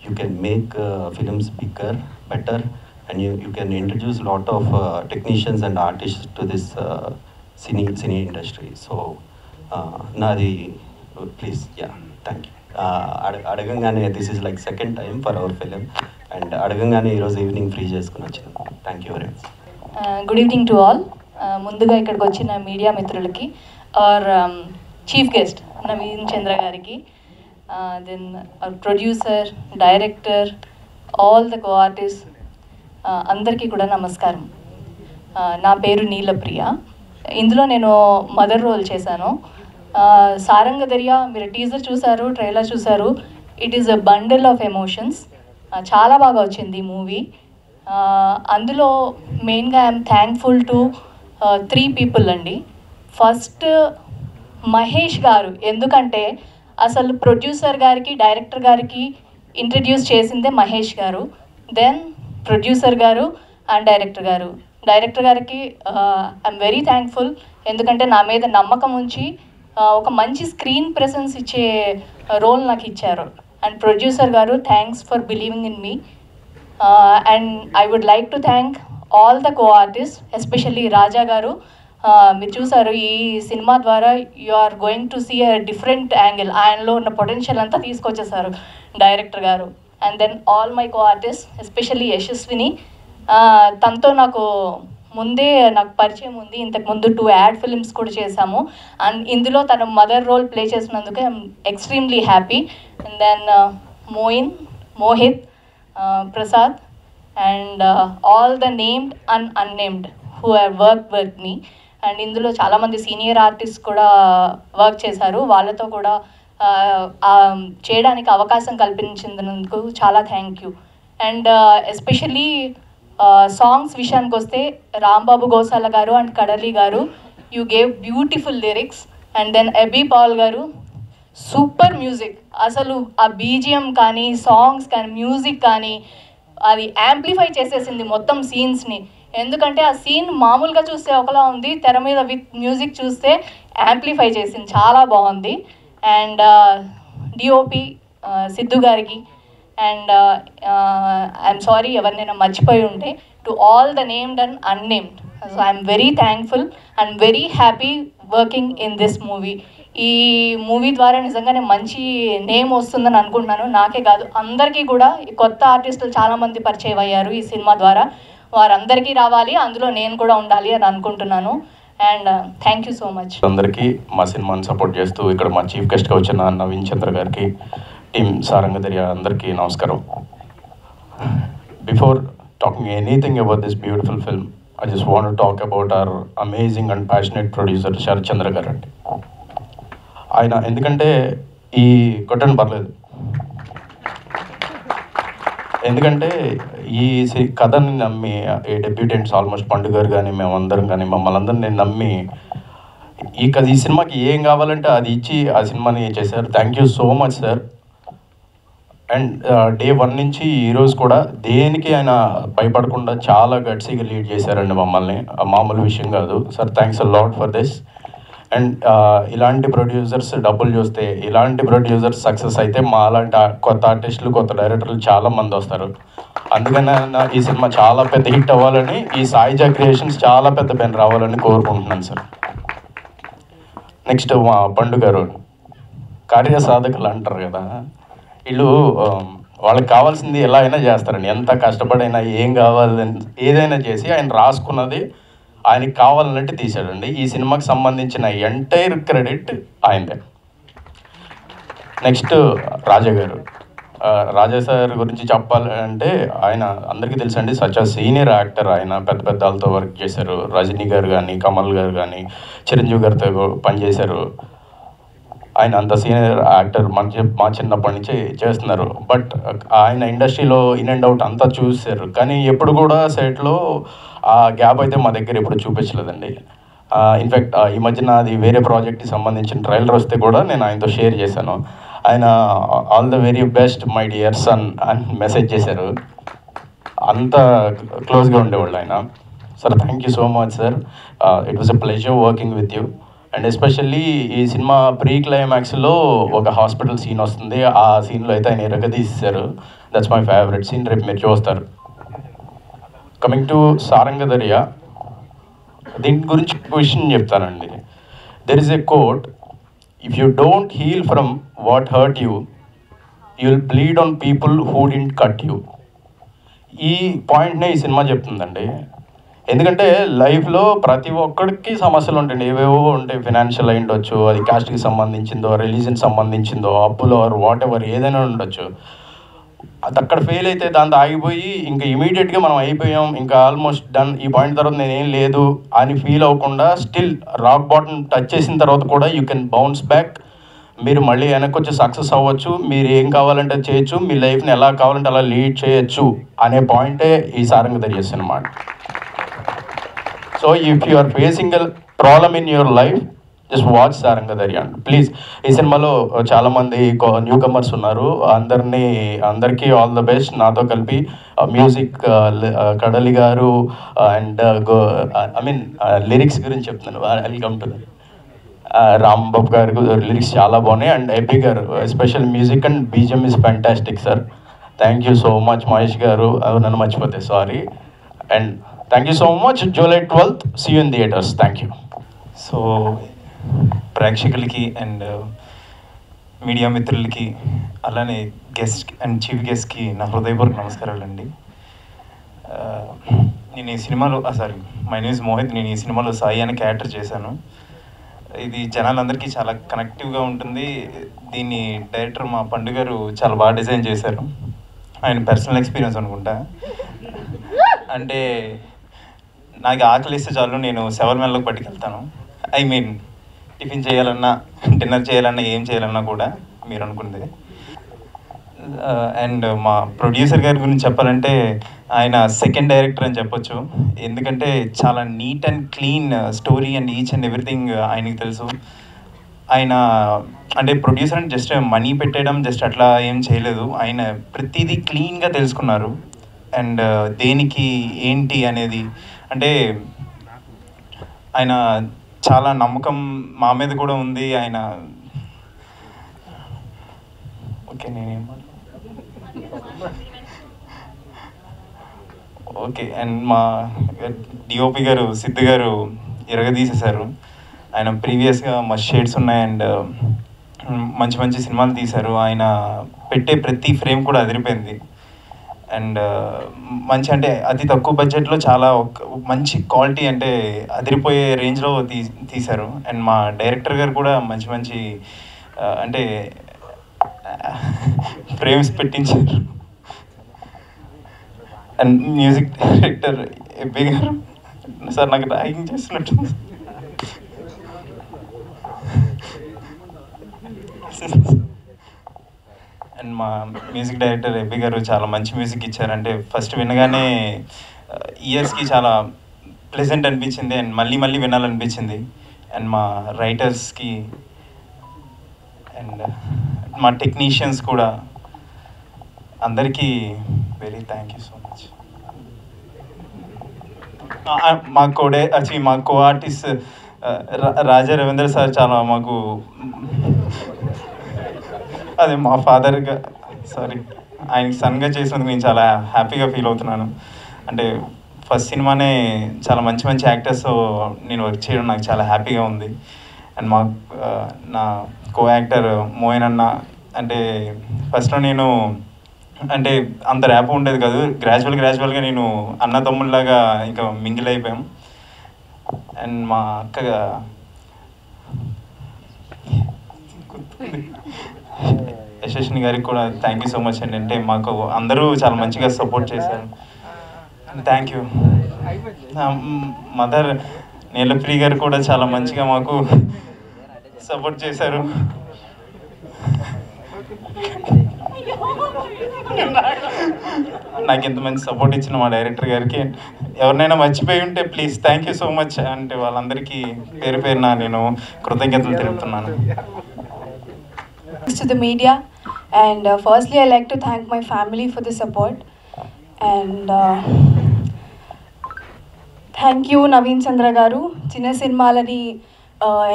you can make films bigger, better, and you can introduce lot of technicians and artist to this cine industry. So నాది please, yeah, thank you. అడగంగానే this is like second time for hour film, and అడగంగానే ఈరోజు evening free చేసుకుని వచ్చింది. Thank you very much. Good evening to all. ముందుగా ఇక్కడికి వచ్చిన media మిత్రులకి, our chief guest Naveen Chandra గారికి, then producer, director, all the co-artist, అందరికీ కూడా నమస్కారం. నా పేరు నీలప్రియ. ఇందులో నేను మదర్ రోల్ చేశాను. సారంగధైర్య మీరు టీజర్ చూసారు, ట్రైలర్ చూసారు. It is a bundle of emotions. చాలా బాగా వచ్చింది ఈ మూవీ. అందులో మెయిన్గా ఐఎమ్ థ్యాంక్ఫుల్ టు 3 people అండి. ఫస్ట్ మహేష్ గారు, ఎందుకంటే అసలు ప్రొడ్యూసర్ గారికి, డైరెక్టర్ గారికి ఇంట్రడ్యూస్ చేసిందే మహేష్ గారు. దెన్ ప్రొడ్యూసర్ గారు అండ్ డైరెక్టర్ గారు. డైరెక్టర్ గారికి ఐఎమ్ వెరీ థ్యాంక్ఫుల్, ఎందుకంటే నా మీద నమ్మకం ఉంచి ఒక మంచి స్క్రీన్ ప్రెసెన్స్ ఇచ్చే రోల్ నాకు ఇచ్చారు. అండ్ ప్రొడ్యూసర్ గారు, thanks for believing in me. And I would like to thank all the co-artists, especially Raja garu. మీరు చూసారు ఈ సినిమా ద్వారా you are going to see a different angle. ఆయనలో ఉన్న పొటెన్షియల్ అంతా తీసుకొచ్చేసారు director garu. And then all my co-artist, especially Yashaswini. తనతో నాకు ముందే పరిచయం ఉంది. ఇంతకుముందు 2 ad films కూడా చేశాము. అండ్ ఇందులో తన మదర్ రోల్ ప్లే చేసినందుకు I'm extremely happy. And then Mohit, Prasad, and all the named and unnamed who have worked with me. And ఇందులో చాలామంది సీనియర్ ఆర్టిస్ట్ కూడా వర్క్ చేశారు. వాళ్ళతో కూడా చేయడానికి అవకాశం కల్పించినందుకు చాలా thank you. And especially songs విషయానికి వస్తే, రాంబాబు గోసాల గారు అండ్ కడలి గారు, you gave beautiful lyrics. And then AB Paul గారు, సూపర్ మ్యూజిక్. అసలు ఆ బీజిఎం కానీ సాంగ్స్ కానీ మ్యూజిక్ కానీ అది యాంప్లిఫై చేసేసింది మొత్తం సీన్స్ని. ఎందుకంటే ఆ సీన్ మామూలుగా చూస్తే ఒకలా ఉంది, తెర మీద విత్ మ్యూజిక్ చూస్తే యాంప్లిఫై చేసింది, చాలా బాగుంది. అండ్ డిఓపి సిద్ధు గారికి అండ్ ఐఎమ్ సారీ ఎవరినైనా మర్చిపోయి ఉంటే, to all the named and unnamed. So I'm very thankful and very happy working in this movie. ఈ మూవీ ద్వారా నిజంగానే మంచి నేమ్ వస్తుందని అనుకుంటున్నాను. నాకే కాదు, అందరికీ కూడా. కొత్త ఆర్టిస్టులు చాలామంది పరిచయం అయ్యారు ఈ సినిమా ద్వారా, వారందరికీ రావాలి, అందులో నేను కూడా ఉండాలి అని అనుకుంటున్నాను. And thank you so much. అందరికీ మా సినిమాని సపోర్ట్ చేస్తూ ఇక్కడ మా చీఫ్ గెస్ట్గా వచ్చిన నవీన్ చంద్ర గారికి, టీమ్ సారంగ దర్యా అందరికీ నమస్కారం. Before talking anything about this beautiful film, I just want to talk about our amazing and passionate producer Sharath Chandra garu అండి. ఆయన ఎందుకంటే ఈ కొట్టండి పర్లేదు, ఎందుకంటే ఈ కథని నమ్మి ఈ డెబ్యూటెంట్స్ ఆల్మోస్ట్ పండుగ గారు కానీ మేమందరం కానీ మమ్మల్ని అందరినీ నమ్మి ఈ సినిమాకి ఏం కావాలంటే అది ఇచ్చి ఆ సినిమాని చేశారు. Thank you so much sir. And day 1 నుంచి ఈరోజు కూడా దేనికి ఆయన భయపడకుండా చాలా గట్సీగా లీడ్ చేశారండి మమ్మల్ని, మామూలు విషయం కాదు sir. Thanks a lot for this. And ఇలాంటి ప్రొడ్యూసర్స్ డబ్బులు చూస్తే, ఇలాంటి ప్రొడ్యూసర్స్ సక్సెస్ అయితే మా అలాంటి కొత్త ఆర్టిస్టులు, కొత్త డైరెక్టర్లు చాలామంది వస్తారు. అందుకని ఈ సినిమా చాలా పెద్ద హిట్ అవ్వాలని, ఈ సాయిజా క్రియేషన్స్ చాలా పెద్ద పెన్ రావాలని కోరుకుంటున్నాను సార్. నెక్స్ట్ మా పండు గారు కార్యసాధకులు అంటారు కదా, వీళ్ళు వాళ్ళకి కావాల్సింది ఎలా అయినా చేస్తారండి. ఎంత కష్టపడైనా ఏం కావాలని ఏదైనా చేసి ఆయన రాసుకున్నది ఆయనకి కావాలన్నట్టు తీశాడండి. ఈ సినిమాకి సంబంధించిన ఎంటైర్ క్రెడిట్ ఆయనదే. నెక్స్ట్ రాజా గారు, రాజా సార్ గురించి చెప్పాలంటే ఆయన అందరికీ తెలుసండి, సచ్ ఆ సీనియర్ యాక్టర్. ఆయన పెద్ద పెద్ద వాళ్ళతో వర్క్ చేశారు. రజనీ గారు కానీ, కమల్ గారు కానీ, చిరంజీవి గారితో పనిచేశారు. ఆయన అంత సీనియర్ యాక్టర్ మా చిన్నప్పటి నుంచి చేస్తున్నారు. బట్ ఆయన ఇండస్ట్రీలో ఇన్ అండ్ అవుట్ అంతా చూశారు, కానీ ఎప్పుడు కూడా సెట్లో ఆ గ్యాప్ అయితే మా దగ్గర ఎప్పుడు చూపించలేదండి. ఇన్ఫ్యాక్ట్ ఈ మధ్యన అది వేరే ప్రాజెక్ట్కి సంబంధించిన ట్రైలర్ వస్తే కూడా నేను ఆయనతో షేర్ చేశాను. ఆయన all the very best my dear son అని మెసేజ్ చేశారు. అంత క్లోజ్గా ఉండేవాళ్ళు ఆయన. Sir thank you so much sir. It was a pleasure working with you. And especially ఈ సినిమా ప్రీ క్లైమాక్స్లో ఒక హాస్పిటల్ సీన్ వస్తుంది. ఆ సీన్లో అయితే ఆయన ఎరగదీశారు. That's my favourite scene. రేపు మీరు చూస్తారు. కమింగ్ టు సారంగ దర్యా, దీని గురించి క్వశ్చన్ చెప్తానండి. There is a quote, if you don't heal from what hurt you, you will bleed on people who didn't cut you. ఈ పాయింట్నే ఈ సినిమా చెప్తుందండి. ఎందుకంటే లైఫ్లో ప్రతి ఒక్కడికి సమస్యలు ఉంటాయండి, ఏవేవో ఉంటాయి. ఫినాన్షియల్ అయి ఉండొచ్చు, అది కాస్ట్కి సంబంధించిందో, రిలీజన్ సంబంధించిందో, అప్పులో వాట్ ఎవర్ ఏదైనా ఉండొచ్చు. అది అక్కడ ఫెయిల్ అయితే దాంతో ఆగిపోయి ఇంకా ఇమీడియట్గా మనం అయిపోయాం, ఇంకా ఆల్మోస్ట్ డన్, ఈ పాయింట్ తర్వాత నేనేం లేదు అని ఫీల్ అవ్వకుండా స్టిల్ రాక్ బాటమ్ టచ్ చేసిన తర్వాత కూడా యూ కెన్ బౌన్స్ బ్యాక్. మీరు మళ్ళీ వెనక్కి వచ్చి సక్సెస్ అవ్వచ్చు, మీరు ఏం కావాలంటే చేయొచ్చు, మీ లైఫ్ని ఎలా కావాలంటే అలా లీడ్ చేయొచ్చు అనే పాయింటే ఈ సారంగ దర్యా సినిమా. So if you are facing a problem in your life, just watch Saranga Dariya అండి ప్లీజ్. ఈ సినిమాలో చాలామంది న్యూ కమర్స్ ఉన్నారు, అందరికీ ఆల్ ద బెస్ట్. నాతో కలిపి మ్యూజిక్ కడలి గారు అండ్ లిరిక్స్ గురించి చెప్తున్నాను. వెల్కమ్ టు రాంబాబు గారు లిరిక్స్ చాలా బాగున్నాయి. అండ్ ఏపీ గారు special music and BGM is fantastic sir. Thank you so much Mahesh గారు, నన్ను మర్చిపోతే sorry. And thank you so much. July 12th, see you in theaters. Thank you. So ప్రేక్షకులకి and media మిత్రులకి, అలానే guest and chief గెస్ట్కి నా హృదయపూర్వక నమస్కారాలండి. నేను ఈ సినిమాలో మై నేమ్ ఇస్ మోహిత్. నేను ఈ సినిమాలో సాయి అనే క్యారెక్టర్ చేశాను. ఇది జనాలందరికీ చాలా కనెక్టివ్గా ఉంటుంది. దీన్ని డైరెక్టర్ మా పండు గారు చాలా బాగా డిజైన్ చేశారు. ఆయన పర్సనల్ ఎక్స్పీరియన్స్ అనుకుంటా. అంటే నాకు ఆకలిస్తే చాలు, నేను 7 నెలలకు పట్టుకెళ్తాను. ఐ మీన్ టిఫిన్ చేయాలన్నా, డిన్నర్ చేయాలన్నా, ఏం చేయాలన్నా కూడా మీరు అనుకుంది. అండ్ మా ప్రొడ్యూసర్ గారి గురించి చెప్పాలంటే ఆయన సెకండ్ డైరెక్టర్ అని చెప్పొచ్చు. ఎందుకంటే చాలా neat and clean story and each and everything ఆయనకి తెలుసు. ఆయన అంటే ప్రొడ్యూసర్ అని జస్ట్ మనీ పెట్టేయడం జస్ట్ అట్లా ఏం చేయలేదు. ఆయన ప్రతిదీ క్లీన్గా తెలుసుకున్నారు. అండ్ దేనికి ఏంటి అనేది అంటే ఆయన చాలా నమ్మకం మా మీద కూడా ఉంది. ఆయన ఓకే ఓకే అండ్ మా డిఓపి గారు సిద్ధు గారు ఎరగదీసేశారు. ఆయన ప్రీవియస్గా మా షేడ్స్ ఉన్నాయి అండ్ మంచి మంచి సినిమాలు తీశారు. ఆయన పెట్టే ప్రతి ఫ్రేమ్ కూడా అదిరిపోయింది. అండ్ మంచి అంటే అతి తక్కువ బడ్జెట్లో చాలా మంచి క్వాలిటీ అంటే అదిరిపోయే రేంజ్లో తీశారు. అండ్ మా డైరెక్టర్ గారు కూడా మంచి మంచి అంటే ఫ్రేమ్స్ పెట్టించారు. అండ్ మ్యూజిక్ డైరెక్టర్ ఎబ్బి గారు సార్ నాకు డ్రాయింగ్ చేస్తున్నట్టు అండ్ మా మ్యూజిక్ డైరెక్టర్ ఎబ్బి గారు చాలా మంచి మ్యూజిక్ ఇచ్చారంటే ఫస్ట్ వినగానే ఇయర్స్కి చాలా ప్లెజెంట్ అనిపించింది అండ్ మళ్ళీ మళ్ళీ వినాలనిపించింది. అండ్ మా రైటర్స్కి అండ్ మా టెక్నీషియన్స్ కూడా అందరికీ very thank you so much. మా co artist Raja Ravindra sir చాలా మాకు అదే మా ఫాదర్గా సారీ ఆయనకి సన్గా చేసినందుకు నేను చాలా హ్యాపీగా ఫీల్ అవుతున్నాను. అంటే ఫస్ట్ సినిమానే చాలా మంచి మంచి యాక్టర్స్ నేను వర్క్ చేయడం నాకు చాలా హ్యాపీగా ఉంది. అండ్ నా కో యాక్టర్ మోయన్ అన్న అంటే ఫస్ట్లో నేను అంటే అంత ర్యాప్ ఉండేది కాదు. గ్రాడ్యువల్గా నేను అన్న తమ్ముళ్ళలాగా ఇంకా మింగిల్ అయిపోయాం. అండ్ మా అక్కగా యశస్విని గారికి కూడా థ్యాంక్ యూ సో మచ్ అండి. అంటే మాకు అందరూ చాలా మంచిగా సపోర్ట్ చేశారు. Thank you. మదర్ నీలప్రియ గారు కూడా చాలా మంచిగా మాకు సపోర్ట్ చేశారు. నాకు ఇంత మంచి సపోర్ట్ ఇచ్చిన మా డైరెక్టర్ గారికి ఎవరినైనా మర్చిపోయి ఉంటే please thank you so much. అంటే వాళ్ళందరికీ పేరు పేరున నేను కృతజ్ఞతలు తెలుపుతున్నాను. To the media and firstly I like to thank my family for the support and thank you Naveen Chandra garu chinna cinmalani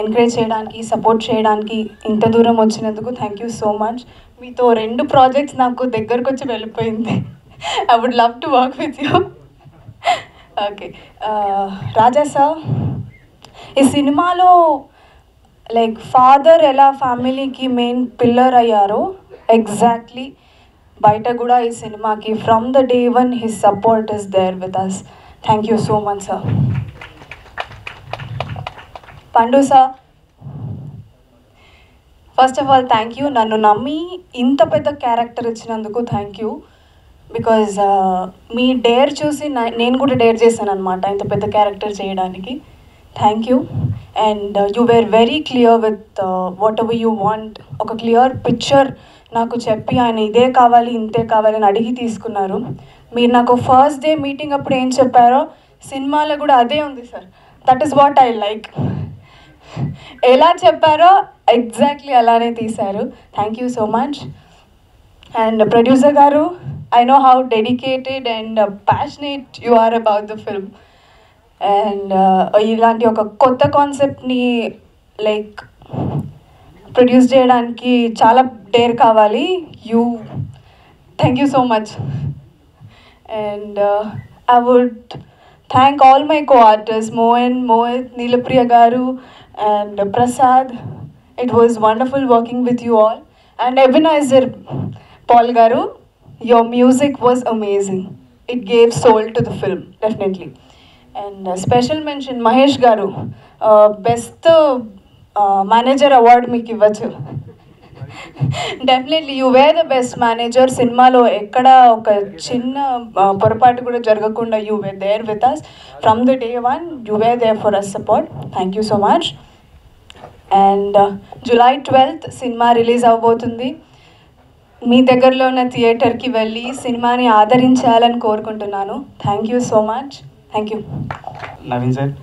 encourage cheyadaniki support cheyadaniki inta dooram vachinanduku thank you so much. meeto rendu projects naaku దగ్గరకు వచ్చి వెళ్ళిపోయింది. I would love to work with you. Okay, Raja sir ఈ సినిమాలో like father ఎలా ఫ్యామిలీకి main pillar అయ్యారో exactly బయట కూడా ఈ సినిమాకి from the day one his support is there with us. Thank you so much sir. Pandu sir first of all thank you. నన్ను నమ్మి ఇంత పెద్ద క్యారెక్టర్ ఇచ్చినందుకు థ్యాంక్ యూ. బికాజ్ మీ డేర్ చూసి నేను కూడా డేర్ చేశాను అనమాట ఇంత పెద్ద క్యారెక్టర్ చేయడానికి. Thank you. And you were very clear with whatever you want. ఒక క్లియర్ పిక్చర్ నాకు చెప్పి ఆయన ఇదే కావాలి ఇంతే కావాలి అని అడిగి తీసుకున్నారు. మీరు నాకు ఫస్ట్ డే మీటింగ్ అప్పుడు ఏం చెప్పారో సినిమాలో కూడా అదే ఉంది sir. That is what I like. ఎలా చెప్పారో ఎగ్జాక్ట్లీ అలానే తీశారు. Thank you so much. And producer garu I know how dedicated and passionate you are about the film. And ఇలాంటి ఒక కొత్త కాన్సెప్ట్ని లైక్ ప్రొడ్యూస్ చేయడానికి చాలా డేర్ కావాలి. Thank you so much. And I would thank all my co artist Mohit, Neelapriya garu and Prasad. It was wonderful working with you all. And Ebenezer Paul garu, your music was amazing. It gave soul to the film, definitely. And special mention Mahesh garu, best manager award meeku ivvachu. Definitely you were the best manager. సినిమాలో ఎక్కడ ఒక చిన్న పొరపాటు కూడా జరగకుండా you were there with us from the day one. You were there for us support. Thank you so much. And July 12th cinema release అవబోతుంది. మీ దగ్గరలో ఉన్న థియేటర్కి వెళ్ళి సినిమాని ఆదరించాలని కోరుకుంటున్నాను. Thank you so much. Thank you. Naveen sir,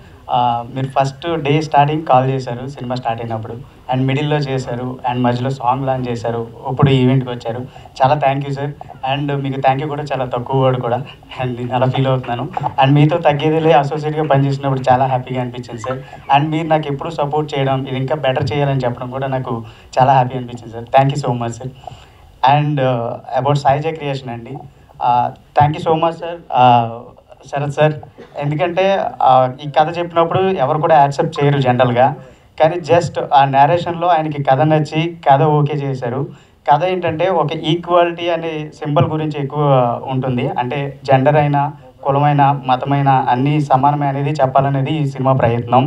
మీరు ఫస్ట్ డే స్టార్టింగ్ కాల్ చేశారు సినిమా స్టార్ట్ అయినప్పుడు. అండ్ మిడిల్లో చేశారు అండ్ మధ్యలో సాంగ్ లాంచ్ చేశారు, ఇప్పుడు ఈవెంట్కి వచ్చారు. చాలా థ్యాంక్ యూ సార్. అండ్ మీకు థ్యాంక్ యూ కూడా చాలా తక్కువ వర్డ్ కూడా, అండ్ నేను అలా ఫీల్ అవుతున్నాను. అండ్ మీతో తగ్గేదిలే అసోసియేట్గా పనిచేసినప్పుడు చాలా హ్యాపీగా అనిపించింది సార్. అండ్ మీరు నాకు ఎప్పుడు సపోర్ట్ చేయడం, ఇది ఇంకా బెటర్ చేయాలని చెప్పడం కూడా నాకు చాలా హ్యాపీ అనిపించింది sir. Thank you so much sir. And about Saija creation అండి, thank you so much sir Sharath sir. ఎందుకంటే ఈ కథ చెప్పినప్పుడు ఎవరు కూడా యాక్సెప్ట్ చేయరు జనరల్గా, కానీ జస్ట్ ఆ నేరేషన్లో ఆయనకి కథ నచ్చి కథ ఓకే చేశారు. కథ ఏంటంటే ఒక ఈక్వాలిటీ అనే సింబల్ గురించి ఎక్కువ ఉంటుంది, అంటే జెండర్ అయినా కులమైన మతమైన అన్నీ సమానమే అనేది చెప్పాలనేది ఈ సినిమా ప్రయత్నం.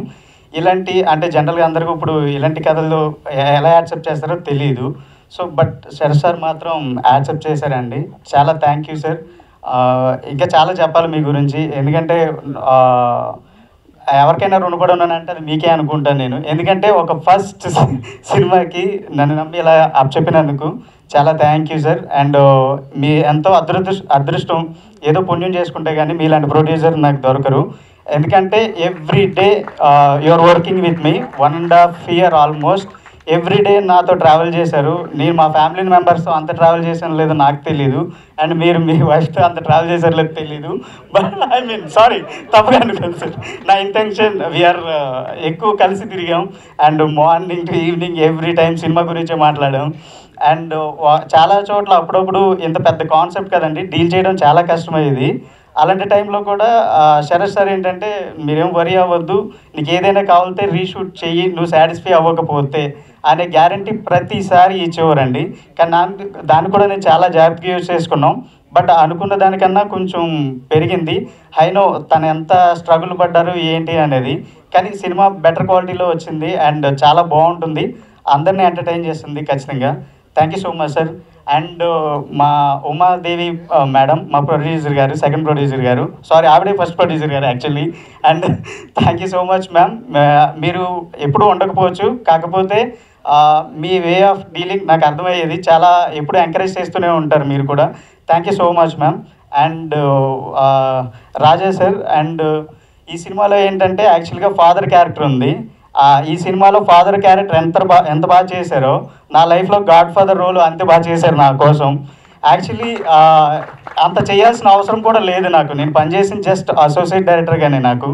ఇలాంటి అంటే జనరల్గా అందరికీ ఇప్పుడు ఇలాంటి కథలు ఎలా యాక్సెప్ట్ చేస్తారో తెలియదు. సో బట్ శరత్ సార్ మాత్రం యాక్సెప్ట్ చేశారండి. చాలా థ్యాంక్ యూ సార్. ఇంకా చాలా చెప్పాలి మీ గురించి, ఎందుకంటే ఎవరికైనా రుణపడి ఉన్నానంటే అది మీకే అనుకుంటాను నేను. ఎందుకంటే ఒక ఫస్ట్ సినిమాకి నన్ను నమ్మి ఇలా చెప్పినందుకు చాలా థ్యాంక్ యూ సార్. అండ్ మీ ఎంతో అదృష్టం, ఏదో పుణ్యం చేసుకుంటే కానీ మీలాంటి ప్రొడ్యూసర్ నాకు దొరకరు. ఎందుకంటే every day you are working with me 1.5 year almost. Every day నాతో ట్రావెల్ చేశారు. నేను మా ఫ్యామిలీ మెంబర్స్తో అంత ట్రావెల్ చేశాను లేదో నాకు తెలీదు, అండ్ మీరు మీ వైఫ్తో అంత ట్రావెల్ చేశారు లేదో తెలీదు. బట్ ఐ మీన్ సారీ, తప్పుగా అనుకోండి సార్. నా ఇంటెన్షన్ వీఆర్ ఎక్కువ కలిసి తిరిగాం, and morning to evening every time cinema గురించే మాట్లాడాం. అండ్ చాలా చోట్ల అప్పుడప్పుడు ఇంత పెద్ద కాన్సెప్ట్ కదండి, డీల్ చేయడం చాలా కష్టమయ్యేది. అలాంటి టైంలో కూడా శరత్ సార్ ఏంటంటే మీరేం వరీ అవ్వద్దు, నీకు ఏదైనా కావాలంటే రీషూట్ చెయ్యి, నువ్వు సాటిస్ఫై అవ్వకపోతే అనే గ్యారంటీ ప్రతిసారి ఇచ్చేవారండి. కానీ దాన్ని కూడా నేను చాలా జాగ్రత్తగా యూజ్ చేసుకున్నాం. బట్ అనుకున్న దానికన్నా కొంచెం పెరిగింది. ఐనో తను ఎంత స్ట్రగుల్ పడ్డారు ఏంటి అనేది, కానీ సినిమా బెటర్ క్వాలిటీలో వచ్చింది అండ్ చాలా బాగుంటుంది, అందరినీ ఎంటర్టైన్ చేస్తుంది ఖచ్చితంగా. Thank you so much sir. And మా ఉమాదేవి మేడం, మా ప్రొడ్యూసర్ గారు, సెకండ్ ప్రొడ్యూసర్ గారు, సారీ ఆవిడే ఫస్ట్ ప్రొడ్యూసర్ గారు actually. And thank you so much ma'am. మీరు ఎప్పుడూ ఉండకపోవచ్చు, కాకపోతే మీ వే ఆఫ్ డీలింగ్ నాకు అర్థమయ్యేది. చాలా ఎప్పుడు ఎంకరేజ్ చేస్తూనే ఉంటారు మీరు కూడా. Thank you so much ma'am. And Raja sir, and ఈ సినిమాలో ఏంటంటే యాక్చువల్గా ఫాదర్ క్యారెక్టర్ ఉంది. ఈ సినిమాలో ఫాదర్ క్యారెక్టర్ ఎంత బాగా చేశారో నా లైఫ్లో గాడ్ ఫాదర్ రోల్ అంతే బాగా చేశారు నా కోసం. యాక్చువల్లీ అంత చేయాల్సిన అవసరం కూడా లేదు నాకు, నేను పనిచేసిన జస్ట్ అసోసియేట్ డైరెక్టర్గానే నాకు.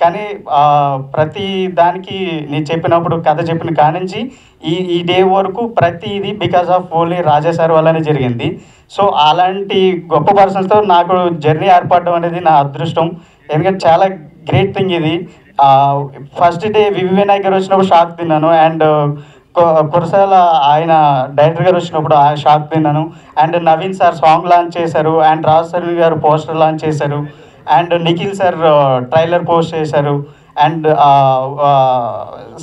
కానీ ప్రతి దానికి నేను చెప్పినప్పుడు కథ చెప్పిన కానించి ఈ డే వరకు ప్రతిది because of only Raja sir వల్లనే జరిగింది. సో అలాంటి గొప్ప పర్సన్స్తో నాకు జర్నీ ఏర్పడడం అనేది నా అదృష్టం. ఎందుకంటే చాలా గ్రేట్ థింగ్ ఇది. ఫస్ట్ డే వివి వినాయక్ గారు వచ్చినప్పుడు షాక్ తిన్నాను, అండ్ కురసాల ఆయన డైరెక్టర్ గారు వచ్చినప్పుడు షాక్ తిన్నాను. And Naveen sir song launch చేశారు, అండ్ రాజ్ సార్ గారు పోస్టర్ లాంచ్ చేశారు, and Nikhil sir trailer post చేశారు, అండ్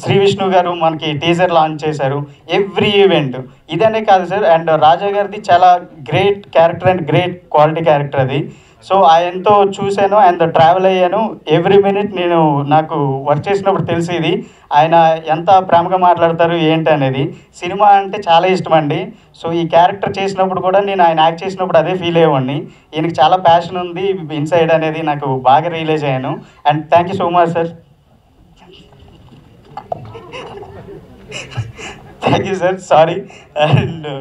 శ్రీ విష్ణు గారు మనకి టీజర్ లాంచ్ చేశారు. ఎవ్రీ ఈవెంట్ ఇదనే కాదు సార్, అండ్ రాజా గారిది చాలా great character and great quality character అది. సో ఆయనతో చూశాను అండ్ ట్రావెల్ అయ్యాను. ఎవ్రీ మినిట్ నేను నాకు వర్క్ చేసినప్పుడు తెలిసేది ఆయన ఎంత ప్రేమగా మాట్లాడతారు ఏంటి అనేది. సినిమా అంటే చాలా ఇష్టం అండి. సో ఈ క్యారెక్టర్ చేసినప్పుడు కూడా నేను ఆయన యాక్ట్ చేసినప్పుడు అదే ఫీల్ అయ్యేవాడిని. ఈయనకి చాలా ప్యాషన్ ఉంది ఇన్సైడ్ అనేది నాకు బాగా రియలైజ్ అయ్యాను. And thank you so much sir. Thank you sir, sorry. And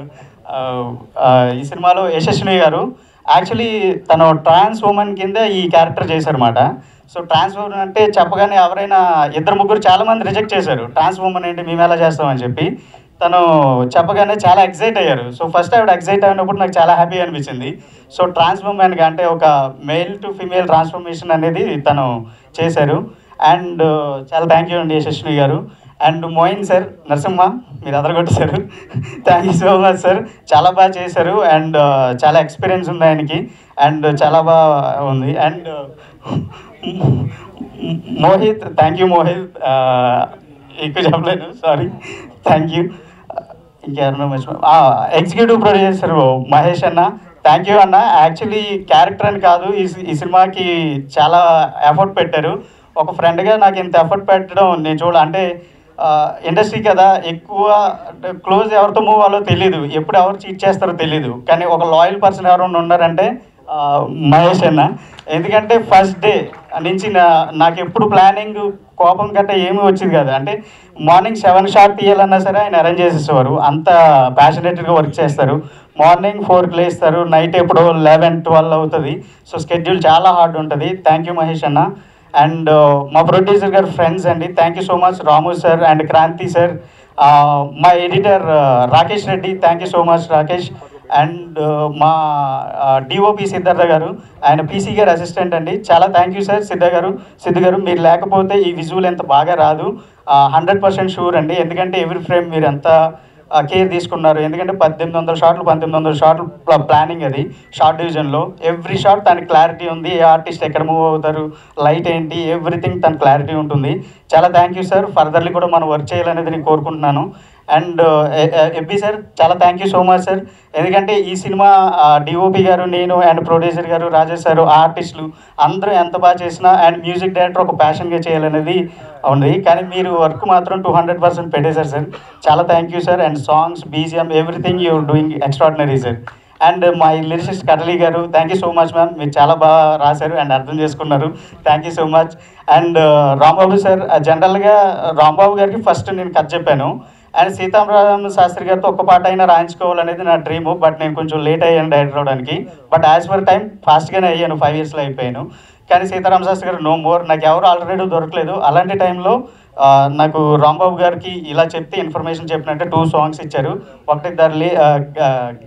ఈ సినిమాలో యశస్విని గారు యాక్చువల్లీ తను ట్రాన్స్ ఉమెన్ కింద ఈ క్యారెక్టర్ చేశారన్నమాట. సో ట్రాన్స్ ఉమెన్ అంటే చెప్పగానే ఎవరైనా 2-3 చాలామంది రిజెక్ట్ చేశారు, ట్రాన్స్ ఉమెన్ ఏంటి మేము ఎలా చేస్తామని చెప్పి. తను చెప్పగానే చాలా ఎక్సైట్ అయ్యారు. సో ఫస్ట్ ఆవిడ ఎక్సైట్ అయినప్పుడు నాకు చాలా హ్యాపీ అనిపించింది. సో ట్రాన్స్ ఉమెన్గా అంటే ఒక మేల్ టు ఫీమేల్ ట్రాన్స్ఫర్మేషన్ అనేది తను చేశారు. అండ్ చాలా థ్యాంక్ యూ అండి యశస్వి గారు. అండ్ మోయిన్ సార్, నరసింహ మీరు అదరగొట్టేశారు. Thank you so much sir, చాలా బాగా చేశారు. అండ్ చాలా ఎక్స్పీరియన్స్ ఉంది ఆయనకి, అండ్ చాలా బాగా ఉంది. And Mohit, thank you Mohit, ఎక్కువ చెప్పలేను సారీ, థ్యాంక్ యూ. ఇంకెవరన్నా మర్చిపో ఎగ్జిక్యూటివ్ ప్రొడ్యూసర్ మహేష్ అన్న, థ్యాంక్ యూ అన్న. యాక్చువల్లీ క్యారెక్టర్ అని కాదు, ఈ సినిమాకి చాలా ఎఫర్ట్ పెట్టారు. ఒక ఫ్రెండ్గా నాకు ఇంత ఎఫర్ట్ పెట్టడం నేను అంటే ఇండస్ట్రీ కదా, ఎక్కువ క్లోజ్ ఎవరితో మూవ్ అవ్వాలో తెలీదు, ఎప్పుడు ఎవరు చీట్ చేస్తారో తెలీదు. కానీ ఒక లాయల్ పర్సన్ ఎవరైనా ఉన్నారంటే మహేష్ అన్న. ఎందుకంటే ఫస్ట్ డే నుంచి నాకు ఎప్పుడు ప్లానింగ్ కోపం గట్రా ఏమీ వచ్చేది కాదు. అంటే మార్నింగ్ 7 షాట్ తీయాలన్నా సరే ఆయన అరేంజ్ చేసేసేవారు. అంత ప్యాషనేట్గా వర్క్ చేస్తారు. మార్నింగ్ 4కి లేస్తారు, నైట్ ఎప్పుడో 11-12 అవుతుంది. సో స్కెడ్యూల్ చాలా హార్డ్ ఉంటుంది. థ్యాంక్ యూ మహేష్ అన్న. అండ్ మా ప్రొడ్యూసర్ గారు ఫ్రెండ్స్ అండి, thank you so much Ramu sir and Kranti sir. మా editor Rakesh Reddy, thank you so much Rakesh. And మా డిఓపి సిద్ధార్థ గారు, ఆయన పీసీ గారు అసిస్టెంట్ అండి. చాలా థ్యాంక్ యూ సార్ సిద్ధు గారు. మీరు లేకపోతే ఈ విజువల్ ఎంత బాగా రాదు. 100% షూర్ అండి, ఎందుకంటే ఎవ్రీ ఫ్రేమ్ మీరు ఎంత కేర్ తీసుకున్నారు. ఎందుకంటే 1900 షాట్లు ప్లానింగ్ అది షార్ట్ డివిజన్లో. ఎవ్రీ షాట్ దానికి క్లారిటీ ఉంది. ఏ ఆర్టిస్ట్ ఎక్కడ మూవ్ అవుతారు, లైట్ ఏంటి, ఎవ్రీథింగ్ తన క్లారిటీ ఉంటుంది. చాలా థ్యాంక్ యూ సార్. ఫర్దర్లీ కూడా మనం వర్క్ చేయాలనేది నేను కోరుకుంటున్నాను. అండ్ ఎబ్బీ సార్, చాలా thank you so much sir. ఎందుకంటే ఈ సినిమా డిఓపి గారు, నేను అండ్ ప్రొడ్యూసర్ గారు, రాజేష్ సార్, ఆర్టిస్టులు అందరూ ఎంత బాగా చేసినా అండ్ మ్యూజిక్ డైరెక్టర్ ఒక ప్యాషన్గా చేయాలనేది ఉంది. కానీ మీరు వర్క్ మాత్రం 200% పెట్టేశారు సార్. చాలా thank you sir. And songs, BGM, everything you're doing extraordinary sir. And మా లిరిసిస్ట్ కటలీ గారు, thank you so much ma'am. మీరు చాలా బాగా రాశారు అండ్ అర్థం చేసుకున్నారు. Thank you so much. And Rambabu sir, జనరల్గా రాంబాబు గారికి ఫస్ట్ నేను కథ చెప్పాను. అండ్ సీతారామ శాస్త్రి గారితో ఒక్క పాట అయినా రాయించుకోవాలనేది నా డ్రీము. బట్ నేను కొంచెం లేట్ అయ్యాను డైరెక్టర్ అవడానికి. బట్ యాజ్ పర్ టైం ఫాస్ట్గానే అయ్యాను, 5 ఇయర్స్లో అయిపోయాను. కానీ సీతారామ శాస్త్రి గారు నో మోర్, నాకు ఎవరు ఆల్రెడీ దొరకలేదు. అలాంటి టైంలో నాకు రాంబాబు గారికి ఇలా చెప్తే ఇన్ఫర్మేషన్ చెప్పినట్టే 2 సాంగ్స్ ఇచ్చారు. ఒకటి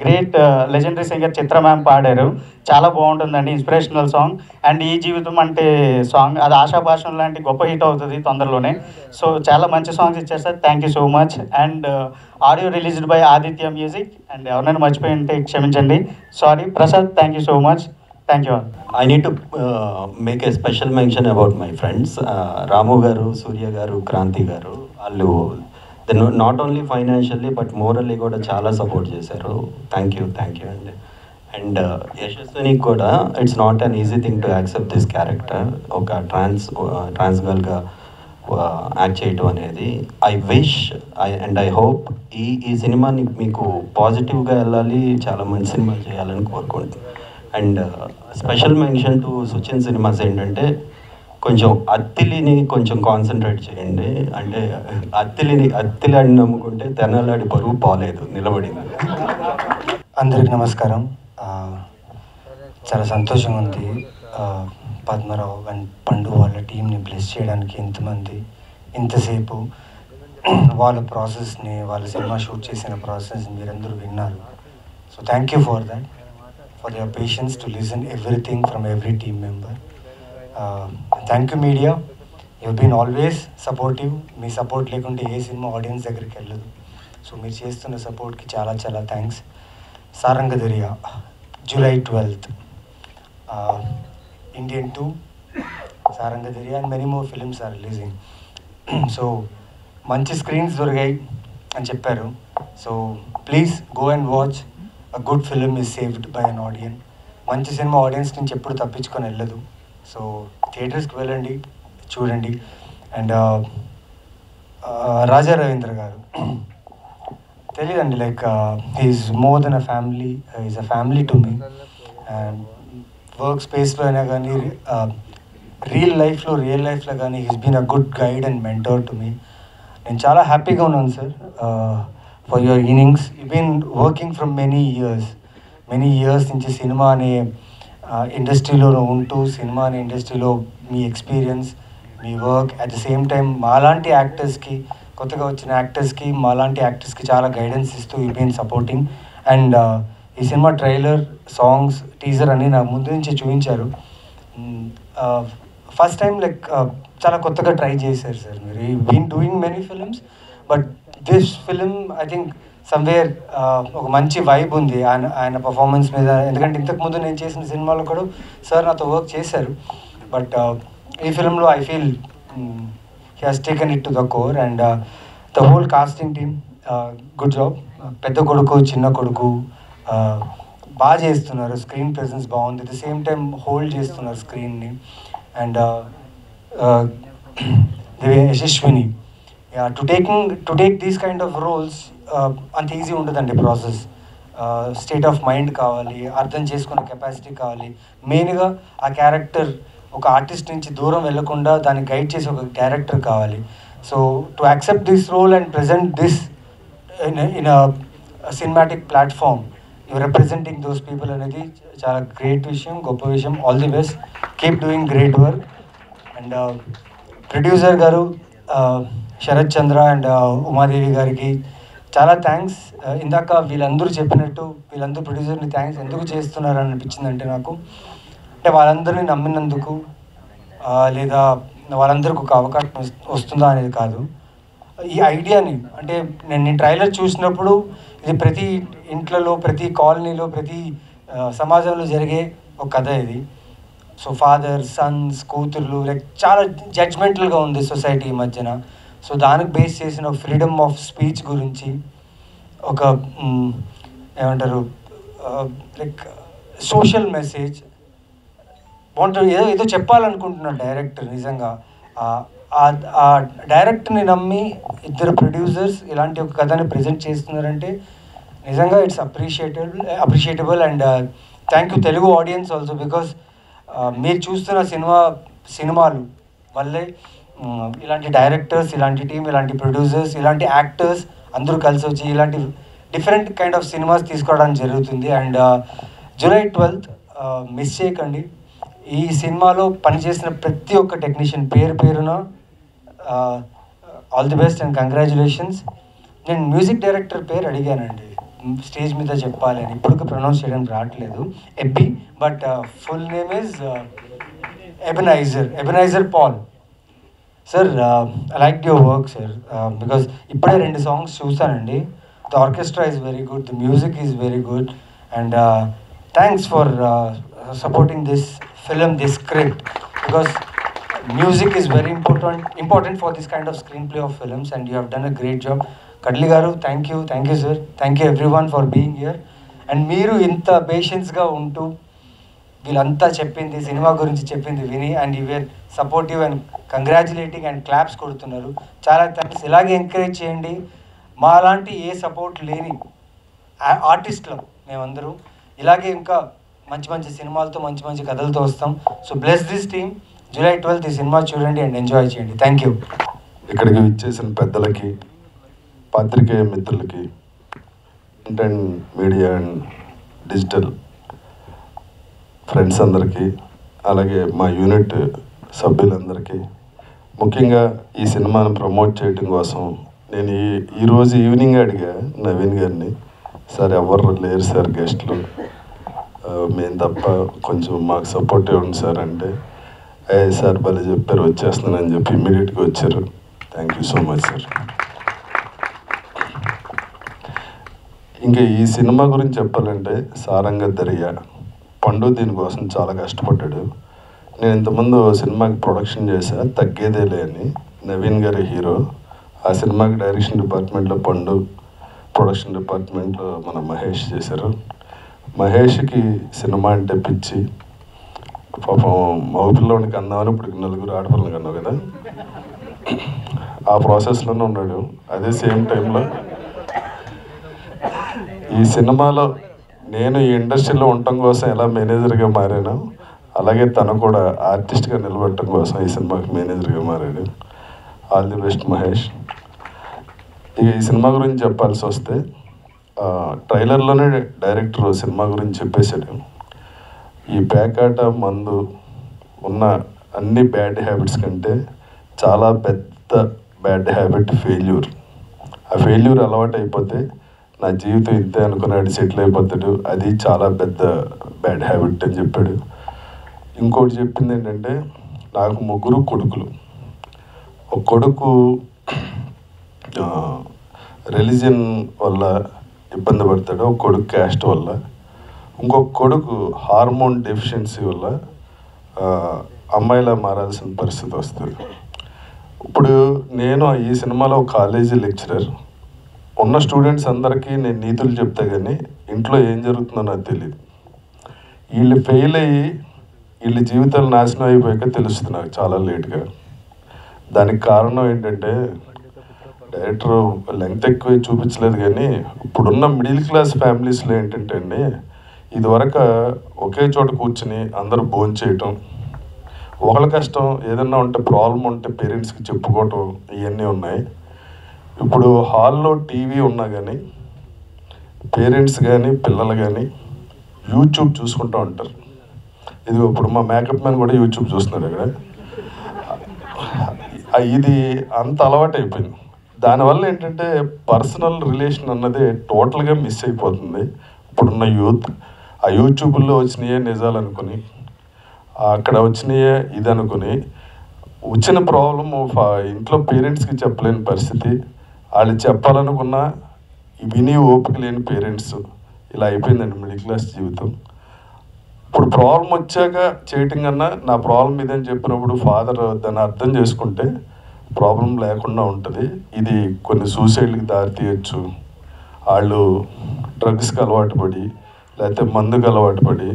గ్రేట్ లెజెండరీ సింగర్ చిత్ర మ్యామ్ పాడారు, చాలా బాగుంటుందండి, ఇన్స్పిరేషనల్ సాంగ్. అండ్ ఈ జీవితం అంటే సాంగ్, అది ఆశాభాషం లాంటి గొప్ప హిట్ అవుతుంది తొందరలోనే. సో చాలా మంచి సాంగ్స్ ఇచ్చారు sir, thank you so much. And audio released by Aditya music. And ఎవరైనా మర్చిపోయి ఉంటే క్షమించండి, sorry. Prasad, thank you so much. Thank you all. I need to make a special mention about my friends. Ramu garu, Surya garu, Kranti garu. Allu they not only financially but morally kuda chala support chesaru. Thank you and Yashaswini kuda, it's not an easy thing to accept this character. Oka trans girl ga act చేయటం అనేది. I wish and I hope ఈ సినిమాని మీకు పాజిటివ్గా వెళ్ళాలి, చాలా మంచి సినిమా చేయాలని కోరుకుంటున్నాను. And special mention to Suchin cinemas ఏంటంటే, కొంచెం అత్తిలిని కొంచెం కాన్సన్ట్రేట్ చేయండి. అంటే అత్తిలాడి నమ్ముకుంటే తెనాలాడి బరువు పోలేదు, నిలబడింది. అందరికి నమస్కారం. చాలా సంతోషంగా ఉంది పద్మరావు అండ్ పండు వాళ్ళ టీంని బ్లెస్ చేయడానికి ఇంతమంది ఇంతసేపు వాళ్ళ ప్రాసెస్ని, వాళ్ళ సినిమా షూట్ చేసిన ప్రాసెస్ని మీరందరూ విన్నారు. So thank you for that, for your patience to listen everything from every team member. Thank you media, you've been always supportive. Me support లేకుంటే ఏ సినిమా ఆడియన్స్ దగ్గరికి వెళ్ళదు. సో మీరు చేస్తున్న సపోర్ట్కి చాలా చాలా thanks. Sarangadhariya July 12th, Indian 2, Sarangadhariya and many more films are releasing. So మంచి screens దొరికాయి అని చెప్పారు. So please go and watch. A good film is saved by an audience. మంచి సినిమా ఆడియన్స్ నుంచి ఎప్పుడు తప్పించుకొని వెళ్ళదు. సో థియేటర్స్కి వెళ్ళండి, చూడండి. అండ్ రాజా రవీంద్ర గారు తెలియదండి, like he's more than a family, is a family to me. And work స్పేస్లో అయినా కానీ, రియల్ లైఫ్లో కానీ he's been a good guide and mentor to me. నేను చాలా హ్యాపీగా ఉన్నాను sir for your innings. You've been working from many years నుంచి సినిమా అనే ఇండస్ట్రీలో ఉంటూ, సినిమా అనే ఇండస్ట్రీలో మీ ఎక్స్పీరియన్స్, మీ work, at the same time మాలాంటి యాక్టర్స్కి, కొత్తగా వచ్చిన యాక్టర్స్కి, మాలాంటి యాక్టర్స్కి చాలా గైడెన్స్ ఇస్తూ యూ బీన్ సపోర్టింగ్. అండ్ ఈ సినిమా ట్రైలర్, సాంగ్స్, టీజర్ అన్నీ నా ముందు నుంచి చూపించారు. ఫస్ట్ టైం లైక్ చాలా కొత్తగా ట్రై చేశారు సార్ మీరు. You been doing many films, but this film I think somewhere ఒక మంచి వైబ్ ఉంది ఆయన పర్ఫార్మెన్స్ మీద. ఎందుకంటే ఇంతకుముందు నేను చేసిన సినిమాలో కూడా సార్ నాతో వర్క్ చేశారు. బట్ ఈ ఫిలింలో I feel he has taken it to the core. And the whole casting team good job. పెద్ద కొడుకు, చిన్న కొడుకు బాగా చేస్తున్నారు. స్క్రీన్ ప్రెజెన్స్ బాగుంది, at the same time hold చేస్తున్నారు స్క్రీన్ని. And Yashaswini, to take these kind of roles అంత ఈజీ ఉండదండి ప్రాసెస్. స్టేట్ ఆఫ్ మైండ్ కావాలి, అర్థం చేసుకునే కెపాసిటీ కావాలి, మెయిన్గా ఆ క్యారెక్టర్ ఒక ఆర్టిస్ట్ నుంచి దూరం వెళ్ళకుండా దాన్ని గైడ్ చేసే ఒక క్యారెక్టర్ కావాలి. So to accept this role and present this in cinematic platform, you representing those people అనేది చాలా గ్రేట్ విషయం, గొప్ప విషయం. All the best, keep doing great work. And producer గారు శరత్ చంద్ర అండ్ ఉమాదేవి గారికి చాలా థ్యాంక్స్. ఇందాక వీళ్ళందరూ చెప్పినట్టు వీళ్ళందరూ ప్రొడ్యూసర్ని థ్యాంక్స్ ఎందుకు చేస్తున్నారని అనిపించిందంటే నాకు, అంటే వాళ్ళందరినీ నమ్మినందుకు లేదా వాళ్ళందరికీ ఒక అవకాశం వస్తుందా అనేది కాదు. ఈ ఐడియాని అంటే నేను ట్రైలర్ చూసినప్పుడు ఇది ప్రతి ఇంట్లలో, ప్రతి కాలనీలో, ప్రతి సమాజంలో జరిగే ఒక కథ ఇది. సో ఫాదర్, సన్స్, కూతుర్లు, లైక్ చాలా జడ్జ్మెంటల్గా ఉంది సొసైటీ ఈ మధ్యన. సో దానికి బేస్ చేసిన ఫ్రీడమ్ ఆఫ్ స్పీచ్ గురించి ఒక ఏమంటారు లైక్ సోషల్ మెసేజ్ బాగుంటుంది. ఏదో చెప్పాలనుకుంటున్నాడు డైరెక్టర్. నిజంగా ఆ డైరెక్టర్ని నమ్మి ఇద్దరు ప్రొడ్యూసర్స్ ఇలాంటి ఒక కథని ప్రజెంట్ చేస్తున్నారంటే నిజంగా it's appreciable. And thank you Telugu audience also, because మీరు చూస్తున్న సినిమాలు వల్లే ఇలాంటి డైరెక్టర్స్, ఇలాంటి టీం, ఇలాంటి ప్రొడ్యూసర్స్, ఇలాంటి యాక్టర్స్ అందరూ కలిసి వచ్చి ఇలాంటి డిఫరెంట్ కైండ్ ఆఫ్ సినిమాస్ తీసుకోవడానికి జరుగుతుంది. అండ్ జూలై 12th మిస్ చేయకండి. ఈ సినిమాలో పనిచేసిన ప్రతి ఒక్క టెక్నీషియన్ పేరున all the best and congratulations. నేను మ్యూజిక్ డైరెక్టర్ పేరు అడిగానండి స్టేజ్ మీద చెప్పాలి అని, ఇప్పుడు ప్రొనౌన్స్ చేయడానికి రావట్లేదు, Ebby, but full name is Ebenezer Paul. Sir I like your work sir, because ఇప్పుడే 2 songs చూసానండి. The orchestra is very good, the music is very good, and thanks for supporting this film, this script, because music is very important for this kind of screenplay of films, and you have done a great job. Kadli garu, thank you sir, thank you everyone for being here. And మీరు ఇంత పేషెన్స్గా ఉంటూ వీళ్ళంతా చెప్పింది cinema గురించి చెప్పింది విని and you were supportive and congratulating and claps కొడుతున్నారు. చాలా థ్యాంక్స్. ఇలాగే ఎంకరేజ్ చేయండి. మా లాంటి ఏ సపోర్ట్ లేని ఆర్టిస్టులు మేమందరూ ఇలాగే ఇంకా మంచి మంచి సినిమాలతో, మంచి మంచి కథలతో వస్తాం. So bless this team. July 12th ఈ సినిమా చూడండి అండ్ ఎంజాయ్ చేయండి. Thank you. ఇక్కడికి విచ్చేసిన పెద్దలకి, పాత్రికేయ మిత్రులకి, print and media and digital friends అందరికీ, అలాగే మా యూనిట్ సభ్యులందరికీ, ముఖ్యంగా ఈ సినిమాను ప్రమోట్ చేయడం కోసం నేను ఈరోజు ఈవినింగ్ అడిగా నవీన్ గారిని, సార్ ఎవరు లేరు సార్ గెస్ట్లు, మేము తప్ప కొంచెం మాకు సపోర్ట్ ఇవ్వండి సార్ అంటే, సార్ భలే చెప్పారు వచ్చేస్తున్నానని చెప్పి ఇమ్మీడియట్గా వచ్చారు. Thank you so much sir. ఇంకా ఈ సినిమా గురించి చెప్పాలంటే సారంగ దర్యా పండు దీనికోసం చాలా కష్టపడ్డాడు. నేను ఇంతకుముందు సినిమాకి ప్రొడక్షన్ చేశా తగ్గేదేలే అని, నవీన్ గారి హీరో. ఆ సినిమాకి డైరెక్షన్ డిపార్ట్మెంట్లో పండు, ప్రొడక్షన్ డిపార్ట్మెంట్లో మన మహేష్ చేశారు. మహేష్కి సినిమా అంటే పిచ్చి. పాపం మగపిల్లవాడికి అందామని ఇప్పుడు 4 ఆడపిల్లలకి అన్నావు కదా, ఆ ప్రాసెస్లోనే ఉన్నాడు. అదే సేమ్ టైంలో ఈ సినిమాలో నేను ఈ ఇండస్ట్రీలో ఉండటం కోసం ఎలా మేనేజర్గా మారాను, అలాగే తను కూడా ఆర్టిస్ట్గా నిలబడటం కోసం ఈ సినిమాకి మేనేజర్గా మారాడు. All the best Mahesh. ఇక ఈ సినిమా గురించి చెప్పాల్సి వస్తే, ట్రైలర్లోనే డైరెక్టర్ సినిమా గురించి చెప్పేశాడు. ఈ పేకాట, మందు ఉన్న అన్ని బ్యాడ్ హ్యాబిట్స్ కంటే చాలా పెద్ద బ్యాడ్ హ్యాబిట్ ఫెయిల్యూర్. ఆ ఫెయిల్యూర్ అలవాటు అయిపోతే నా జీవితం ఇంతే అనుకున్నాడు, సెటిల్ అయిపోతాడు, అది చాలా పెద్ద బ్యాడ్ హ్యాబిట్ అని చెప్పాడు. ఇంకోటి చెప్పింది ఏంటంటే, నాకు 3 కొడుకులు. ఒక కొడుకు రిలీజియన్ వల్ల ఇబ్బంది పడతాడు, ఒక కొడుకు క్యాస్ట్ వల్ల, ఇంకొక కొడుకు హార్మోన్ డెఫిషియన్సీ వల్ల అమ్మాయిలా మారాల్సిన పరిస్థితి వస్తుంది. ఇప్పుడు నేను ఈ సినిమాలో కాలేజీ లెక్చరర్. ఉన్న స్టూడెంట్స్ అందరికీ నేను నీతులు చెప్తా కానీ ఇంట్లో ఏం జరుగుతుందో నాకు తెలియదు. వీళ్ళు ఫెయిల్ అయ్యి వీళ్ళ జీవితాలు నాశనం అయిపోయాక తెలుస్తుంది నాకు చాలా లేట్గా. దానికి కారణం ఏంటంటే, డైరెక్టర్ లెంగ్త్ ఎక్కువ చూపించలేదు కానీ ఇప్పుడున్న మిడిల్ క్లాస్ ఫ్యామిలీస్లో ఏంటంటే అండి, ఇదివరకు ఒకే చోట కూర్చుని అందరూ భోజనం చేయటం, ఒకళ్ళ కష్టం ఏదన్నా ఉంటే ప్రాబ్లం ఉంటే పేరెంట్స్కి చెప్పుకోవటం ఇవన్నీ ఉన్నాయి. ఇప్పుడు హాల్లో టీవీ ఉన్నా కానీ పేరెంట్స్ కానీ పిల్లలు కానీ యూట్యూబ్ చూసుకుంటూ ఉంటారు. ఇది ఇప్పుడు మా మేకప్ మ్యాన్ కూడా యూట్యూబ్ చూస్తున్నాడు ఇక్కడ. ఇది అంత అలవాటు అయిపోయింది. దానివల్ల ఏంటంటే పర్సనల్ రిలేషన్ అన్నది టోటల్గా మిస్ అయిపోతుంది. ఇప్పుడున్న యూత్ ఆ యూట్యూబ్లో వచ్చినాయే నిజాలు అనుకుని, అక్కడ వచ్చినాయే ఇది అనుకుని, వచ్చిన ప్రాబ్లము ఇంట్లో పేరెంట్స్కి చెప్పలేని పరిస్థితి, వాళ్ళు చెప్పాలనుకున్నా విని ఓపిక లేని పేరెంట్స్, ఇలా అయిపోయిందండి మిడిల్ క్లాస్ జీవితం. ఇప్పుడు ప్రాబ్లం వచ్చాక చేయటం కన్నా నా ప్రాబ్లం ఇదని చెప్పినప్పుడు ఫాదర్ దాన్ని అర్థం చేసుకుంటే ప్రాబ్లం లేకుండా ఉంటుంది. ఇది కొన్ని సూసైడ్కి దారి తీయచ్చు. వాళ్ళు డ్రగ్స్కి అలవాటు పడి, లేకపోతే మందుకు అలవాటు పడి,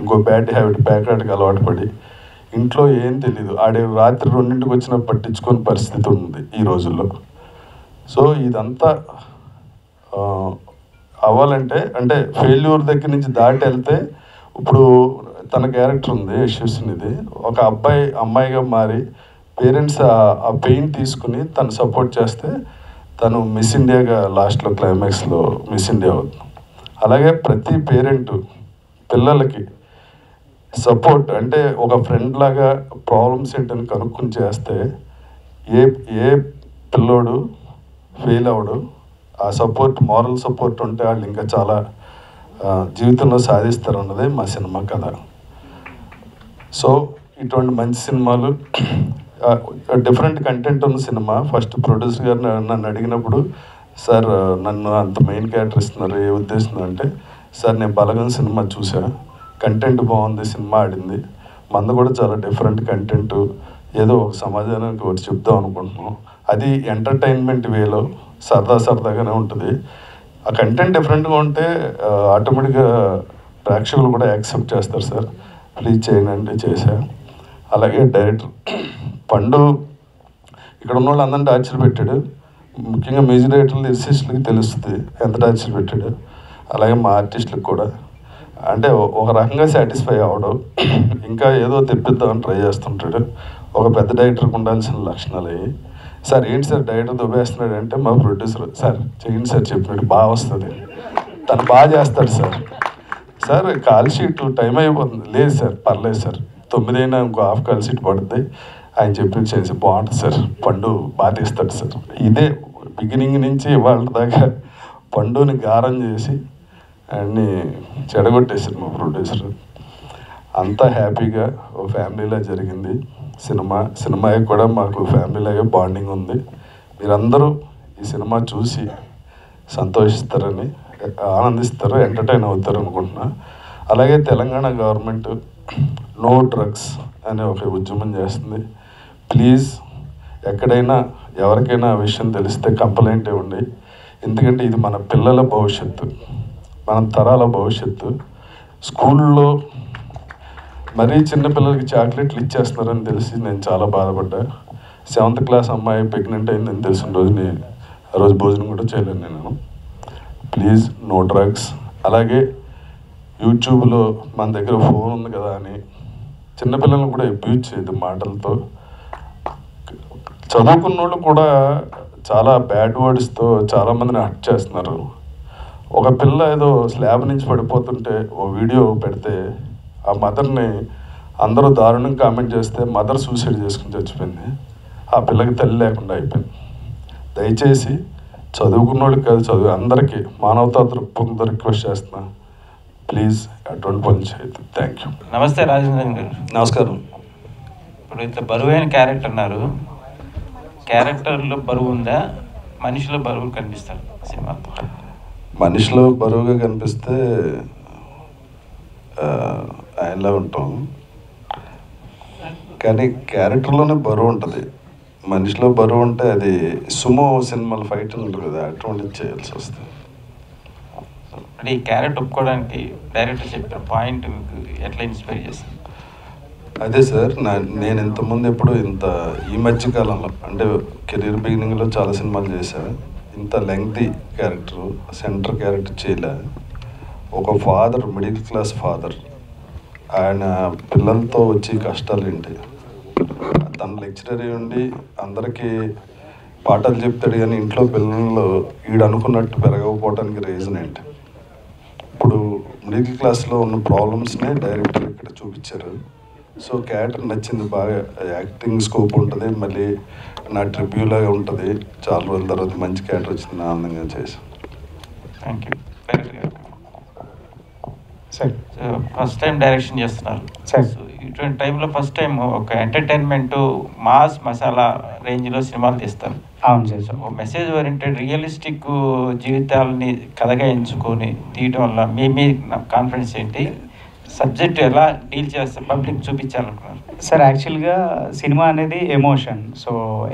ఇంకో బ్యాడ్ హ్యాబిట్ ప్యాకెట్కి అలవాటు పడి, ఇంట్లో ఏం తెలీదు, ఆడే రాత్రి 2ంటికి వచ్చినా పట్టించుకొని పరిస్థితి ఉంది ఈ రోజుల్లో. సో ఇదంతా అవ్వాలంటే అంటే ఫెయిల్యూర్ దగ్గర నుంచి దాటి వెళ్తే, ఇప్పుడు తన క్యారెక్టర్ ఉంది యశస్వినిది, ఒక అబ్బాయి అమ్మాయిగా మారి పేరెంట్స్ ఆ పెయిన్ తీసుకుని తను సపోర్ట్ చేస్తే తను మిస్ ఇండియాగా లాస్ట్లో క్లైమాక్స్లో మిస్ ఇండియా అవుతుంది. అలాగే ప్రతి పేరెంట్ పిల్లలకి సపోర్ట్ అంటే ఒక ఫ్రెండ్ లాగా ప్రాబ్లమ్స్ ఏంటని కనుక్కొని చేస్తే ఏ పిల్లోడు ఫెయిల్ అవడు. ఆ సపోర్ట్ మారల్ సపోర్ట్ ఉంటే వాళ్ళు ఇంకా చాలా జీవితంలో సాధిస్తారు అన్నదే మా సినిమా కథ. సో ఇటువంటి మంచి సినిమాలు, డిఫరెంట్ కంటెంట్ ఉన్న సినిమా. ఫస్ట్ ప్రొడ్యూసర్ గారు నన్ను అడిగినప్పుడు, సార్ నన్ను అంత మెయిన్ క్యారెక్టర్ ఇస్తున్నారు, ఏ ఉద్దేశం అంటే, సార్ నేను బలగం సినిమా చూసా, కంటెంట్ బాగుంది, సినిమా ఆడింది, మంద కూడా చాలా డిఫరెంట్ కంటెంట్, ఏదో ఒక సమాజానికి ఒకటి చెప్దాం అనుకుంటున్నాం, అది ఎంటర్టైన్మెంట్ వేలో సరదాగానే ఉంటుంది. ఆ కంటెంట్ డిఫరెంట్గా ఉంటే ఆటోమేటిక్గా ప్రేక్షకులు కూడా యాక్సెప్ట్ చేస్తారు. సార్ ప్లీజ్ చేయండి అంటే చేశా. అలాగే డైరెక్టర్ పండు ఇక్కడ ఉన్న వాళ్ళు అందరినీ టార్చర్ పెట్టాడు. ముఖ్యంగా మ్యూజిక్ డైరెక్టర్లు లిరిసిస్టులకి తెలుస్తుంది ఎంత టార్చర్ పెట్టాడు. అలాగే మా ఆర్టిస్టులకు కూడా అంటే ఒక రకంగా సాటిస్ఫై అవ్వడం, ఇంకా ఏదో తెప్పిద్దామని ట్రై చేస్తుంటాడు. ఒక పెద్ద డైరెక్టర్కి ఉండాల్సిన లక్షణాలు అవి. సార్ ఏంటి సార్ డైరెక్టర్ దుబ్బేస్తున్నాడు అంటే మా ప్రొడ్యూసర్, సార్ చేయండి సార్ చెప్పినట్టు బాగా వస్తుంది, తను బాగా చేస్తాడు sir. Sir call sheet time అయిపోతుంది, లేదు సార్ పర్లేదు సార్ 9 అయినా ఇంకో హాఫ్ కాల్ షీట్ పడుతుంది, ఆయన చెప్పి చేసి బాగుంటుంది సార్, పండు బాగా తీస్తాడు సార్. ఇదే బిగినింగ్ నుంచి ఇవాళ దాకా పండుని గారం చేసి అన్నీ చెడగొట్టేశారు మా ప్రొడ్యూసర్. అంతా హ్యాపీగా ఓ ఫ్యామిలీలా జరిగింది సినిమాకి కూడా మాకు ఫ్యామిలీలాగే బాండింగ్ ఉంది. మీరందరూ ఈ సినిమా చూసి సంతోషిస్తారని, ఆనందిస్తారు, ఎంటర్టైన్ అవుతారు అనుకుంటున్నా. అలాగే తెలంగాణ గవర్నమెంట్ నో డ్రగ్స్ అనే ఒక ఉద్యమం చేస్తుంది. ప్లీజ్ ఎక్కడైనా ఎవరికైనా ఆ విషయం తెలిస్తే కంప్లైంట్ ఇవ్వండి. ఎందుకంటే ఇది మన పిల్లల భవిష్యత్తు, మన తరాల భవిష్యత్తు. స్కూల్లో మరీ చిన్నపిల్లలకి చాక్లెట్లు ఇచ్చేస్తున్నారని తెలిసి నేను చాలా బాధపడ్డా. 7th క్లాస్ అమ్మాయి ప్రెగ్నెంట్ అయిందని తెలిసిన రోజు ఆ రోజు భోజనం కూడా చేయలేను నేను. Please no drugs. అలాగే యూట్యూబ్లో మన దగ్గర ఫోన్ ఉంది కదా అని చిన్నపిల్లలను కూడా అబ్యూజ్ చేయదు మాటలతో. చదువుకున్న వాళ్ళు కూడా చాలా బ్యాడ్ వర్డ్స్తో చాలామందిని హర్ట్ చేస్తున్నారు. ఒక పిల్ల ఏదో స్లాబ్ నుంచి పడిపోతుంటే ఓ వీడియో పెడితే ఆ మదర్ని అందరూ దారుణంగా కామెంట్ చేస్తే మదర్ సూసైడ్ చేసుకుని చచ్చిపోయింది. ఆ పిల్లకి తల్లి లేకుండా అయిపోయింది. దయచేసి చదువుకున్న వాళ్ళకి కాదు, చదువు అందరికీ మానవతా దృక్పథంతో రిక్వెస్ట్ చేస్తున్నా, ప్లీజ్ అటువంటి పని చేయదు. Thank you. నమస్తే రాజేంద్రన్ గారు. నమస్కారం. ఇప్పుడు ఇట్లా బరువైన క్యారెక్టర్ అన్నారు, క్యారెక్టర్లో బరువు ఉందా, మనిషిలో బరువు కనిపిస్తారు సినిమాతో? మనిషిలో బరువుగా కనిపిస్తే ఆయనలా ఉంటాం, కానీ క్యారెక్టర్లోనే బరువు ఉంటుంది. మనిషిలో బరువు ఉంటే అది సుమో సినిమాలు ఫైట్ ఉంటుంది కదా, అటువంటిది చేయాల్సి వస్తుంది. అంటే ఈ క్యారెక్టర్ ఒప్పుకోవడానికి డైరెక్టర్ చెప్పిన పాయింట్ మీకు ఎట్లా ఇన్స్పైర్ చేస్తుంది? అదే సార్, నేను ఇంతకుముందు ఎప్పుడు ఈ మధ్యకాలంలో అంటే కెరీర్ బిగినింగ్లో చాలా సినిమాలు చేశాను, ఇంత లెంగ్తీ క్యారెక్టర్ సెంటర్ క్యారెక్టర్ చేయలే. ఒక ఫాదర్, మిడిల్ క్లాస్ ఫాదర్, ఆయన పిల్లలతో వచ్చి కష్టాలు ఏంటి, తన లెక్చరర్ ఉండి అందరికీ పాఠాలు చెప్తాడు, కానీ ఇంట్లో పిల్లలు వీడు అనుకున్నట్టు పెరగకపోవడానికి రీజన్ ఏంటి? ఇప్పుడు మిడిల్ క్లాస్లో ఉన్న ప్రాబ్లమ్స్నే డైరెక్టర్ ఇక్కడ చూపించారు. సో క్యారెక్టర్ నచ్చింది బాగా, యాక్టింగ్ స్కోప్ ఉంటుంది, మళ్ళీ నా ట్రిబ్యూ లాగా ఉంటుంది. చాలా రోజుల తర్వాత మంచి క్యారెక్టర్ వచ్చింది, ఆనందంగా చేశాను. Thank you. డైరెక్టర్ గారు సార్ ఫస్ట్ టైం డైరెక్షన్ చేస్తున్నారు సార్. ఇటువంటి టైంలో ఫస్ట్ టైం ఒక ఎంటర్టైన్మెంట్ మాస్ మసాలా రేంజ్లో సినిమాలు తీస్తారు. అవును sir. So message oriented realistic జీవితాలని కథగా ఎంచుకొని తీయటం వల్ల మీ కాన్ఫిడెన్స్ ఏంటి? సబ్జెక్ట్ ఎలా డీల్ చేస్తే పబ్లిక్ చూపించాలనుకున్నారు? సార్ యాక్చువల్గా సినిమా అనేది ఎమోషన్. సో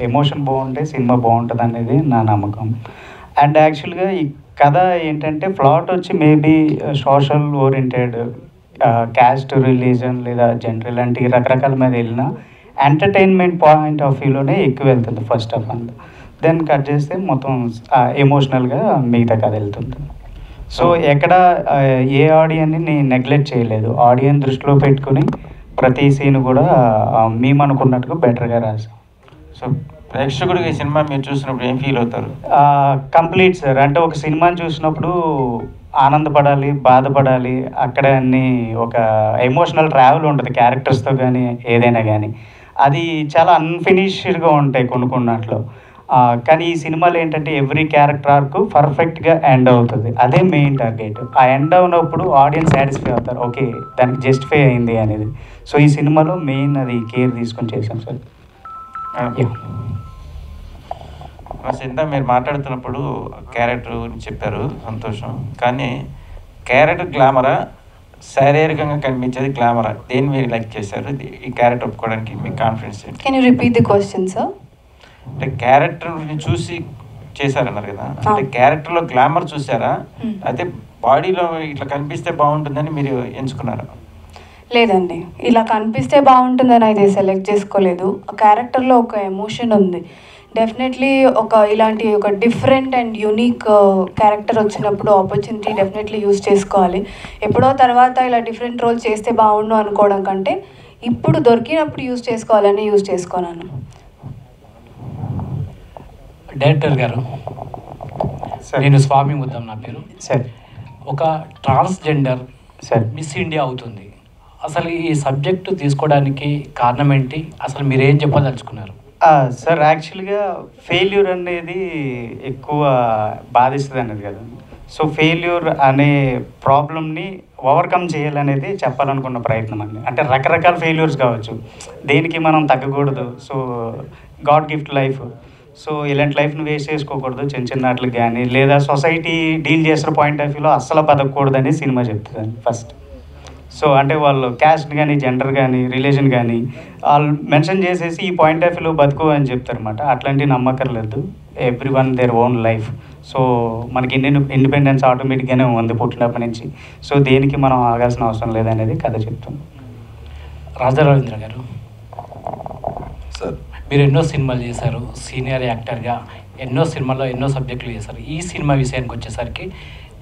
ఎమోషన్ బాగుంటే సినిమా బాగుంటుంది అనేది నా నమ్మకం. అండ్ యాక్చువల్గా ఈ కథ ఏంటంటే ప్లాట్ వచ్చి maybe social oriented, caste, religion లేదా జెండర్ ఇలాంటి రకరకాల మీద వెళ్ళినా ఎంటర్టైన్మెంట్ పాయింట్ ఆఫ్ వ్యూలోనే ఎక్కువ వెళ్తుంది first of all. Then cut చేస్తే మొత్తం ఎమోషనల్గా మిగతా కథ వెళ్తుంది. సో ఎక్కడ ఏ ఆడియన్ని నేను నెగ్లెక్ట్ చేయలేదు, ఆడియన్ దృష్టిలో పెట్టుకుని ప్రతి సీన్ కూడా మేము అనుకున్నట్టుగా బెటర్గా రాసాం. సో ప్రేక్షకుడికి ఈ సినిమా మీరు చూసినప్పుడు ఏం ఫీల్ అవుతారు? Complete sir. అంటే ఒక సినిమాని చూసినప్పుడు ఆనందపడాలి, బాధపడాలి, అక్కడ అన్ని ఒక ఎమోషనల్ ట్రావెల్ ఉంటుంది క్యారెక్టర్స్తో కానీ ఏదైనా కానీ. అది చాలా అన్ఫినిష్డ్గా ఉంటాయి కొన్నిట్లో. కానీ ఈ సినిమాలో ఏంటంటే ఎవ్రీ క్యారెక్టర్ ఆర్క్ పర్ఫెక్ట్గా ఎండ్ అవుతుంది. అదే మెయిన్ టార్గెట్. ఆ ఎండ్ అవునప్పుడు ఆడియన్స్ సాటిస్ఫై అవుతారు, ఓకే దానికి జస్టిఫై అయింది అనేది. సో ఈ సినిమాలో మెయిన్ అది కేర్ తీసుకొని చేశాం సార్. ఇంత మీరు మాట్లాడుతున్నప్పుడు క్యారెక్టర్ గురించి చెప్పారు, సంతోషం. కానీ క్యారెక్టర్ గ్లామరా, శారీరకంగా కనిపించేది గ్లామరా, దేన్ని మీరు లైక్ చేశారు? ఈ క్యారెక్టర్ ఒప్పుకోవడానికి మీ కాన్ఫిడెన్స్ ఏంటి? Can you repeat the question sir? అంటే క్యారెక్టర్ని చూసి చేశారన్నారు కదా, అంటే క్యారెక్టర్లో గ్లామర్ చూసారా, అయితే బాడీలో ఇట్లా కనిపిస్తే బాగుంటుందని మీరు ఎంచుకున్నారా? లేదండి, ఇలా కనిపిస్తే బాగుంటుందని అయితే సెలెక్ట్ చేసుకోలేదు. ఆ క్యారెక్టర్లో ఒక ఎమోషన్ ఉంది. డెఫినెట్లీ ఇలాంటి ఒక డిఫరెంట్ అండ్ యూనిక్ క్యారెక్టర్ వచ్చినప్పుడు ఆపర్చునిటీ డెఫినెట్లీ యూజ్ చేసుకోవాలి. ఎప్పుడో తర్వాత ఇలా డిఫరెంట్ రోల్ చేస్తే బాగుండు అనుకోవడం కంటే ఇప్పుడు దొరికినప్పుడు యూజ్ చేసుకోవాలని యూజ్ చేసుకున్నాను. డైరెక్టర్ గారు, నేను స్వామి ముద్దం నా పేరు సార్. ఒక ట్రాన్స్జెండర్ మిస్ ఇండియా అవుతుంది. అసలు ఈ సబ్జెక్టు తీసుకోవడానికి కారణం ఏంటి? అసలు మీరేం చెప్పదలుచుకున్నారు? సార్ యాక్చువల్గా ఫెయిల్యూర్ అనేది ఎక్కువ బాధిస్తుంది అనేది కదా. సో ఫెయిల్యూర్ అనే ప్రాబ్లమ్ని ఓవర్కమ్ చేయాలనేది చెప్పాలనుకున్న ప్రయత్నం అండి. అంటే రకరకాల ఫెయిల్యూర్స్ కావచ్చు, దేనికి మనం తగ్గకూడదు. So God gift life. So ఇలాంటి లైఫ్ని వేస్ట్ చేసుకోకూడదు చిన్న చిన్న వాటికి కానీ, లేదా సొసైటీ డీల్ చేసిన పాయింట్ ఆఫ్ వ్యూలో అస్సలు బతకూడదని సినిమా చెప్తుంది ఫస్ట్. సో అంటే వాళ్ళు క్యాస్ట్ కానీ, జెండర్ కానీ, రిలీజన్ కానీ వాళ్ళు మెన్షన్ చేసేసి ఈ పాయింట్ ఆఫ్ వ్యూలో బతుకు అని చెప్తారన్నమాట. అట్లాంటివి నమ్మకర్లేదు. Everyone their own life. So మనకి ఇండిపెండెన్స్ ఆటోమేటిక్గానే ఉంది పుట్టినప్పటి నుంచి. సో దేనికి మనం ఆగాల్సిన అవసరం లేదనేది కథ చెప్తుంది. రాజా రవీంద్ర గారు, సార్ మీరు ఎన్నో సినిమాలు చేశారు, సీనియర్ యాక్టర్గా ఎన్నో సినిమాల్లో ఎన్నో సబ్జెక్టులు చేశారు. ఈ సినిమా విషయానికి వచ్చేసరికి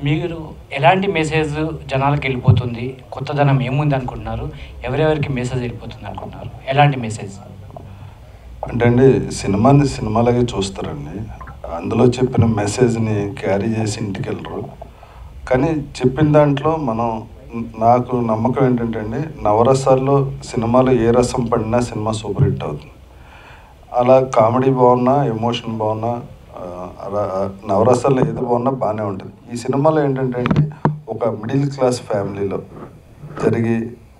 మీరు ఎలాంటి మెసేజ్ జనాలకు వెళ్ళిపోతుంది, కొత్తదనం ఏముంది అనుకుంటున్నారు, ఎవరెవరికి మెసేజ్ వెళ్ళిపోతుంది అనుకుంటున్నారు, ఎలాంటి మెసేజ్? అంటే అండి, సినిమాని సినిమాలాగే చూస్తారండి. అందులో చెప్పిన మెసేజ్ని క్యారీ చేసి ఇంటికి వెళ్ళరు. కానీ చెప్పిన దాంట్లో నాకు నమ్మకం ఏంటంటే అండి, నవరసాల్లో సినిమాలో ఏ రసం పడినా సినిమా సూపర్ హిట్ అవుతుంది. అలా కామెడీ బాగున్నా, ఎమోషన్ బాగున్నా, నవరసాల్లో ఏది బాగున్నా బాగానే ఉంటుంది. ఈ సినిమాలో ఏంటంటే అండి, ఒక మిడిల్ క్లాస్ ఫ్యామిలీలో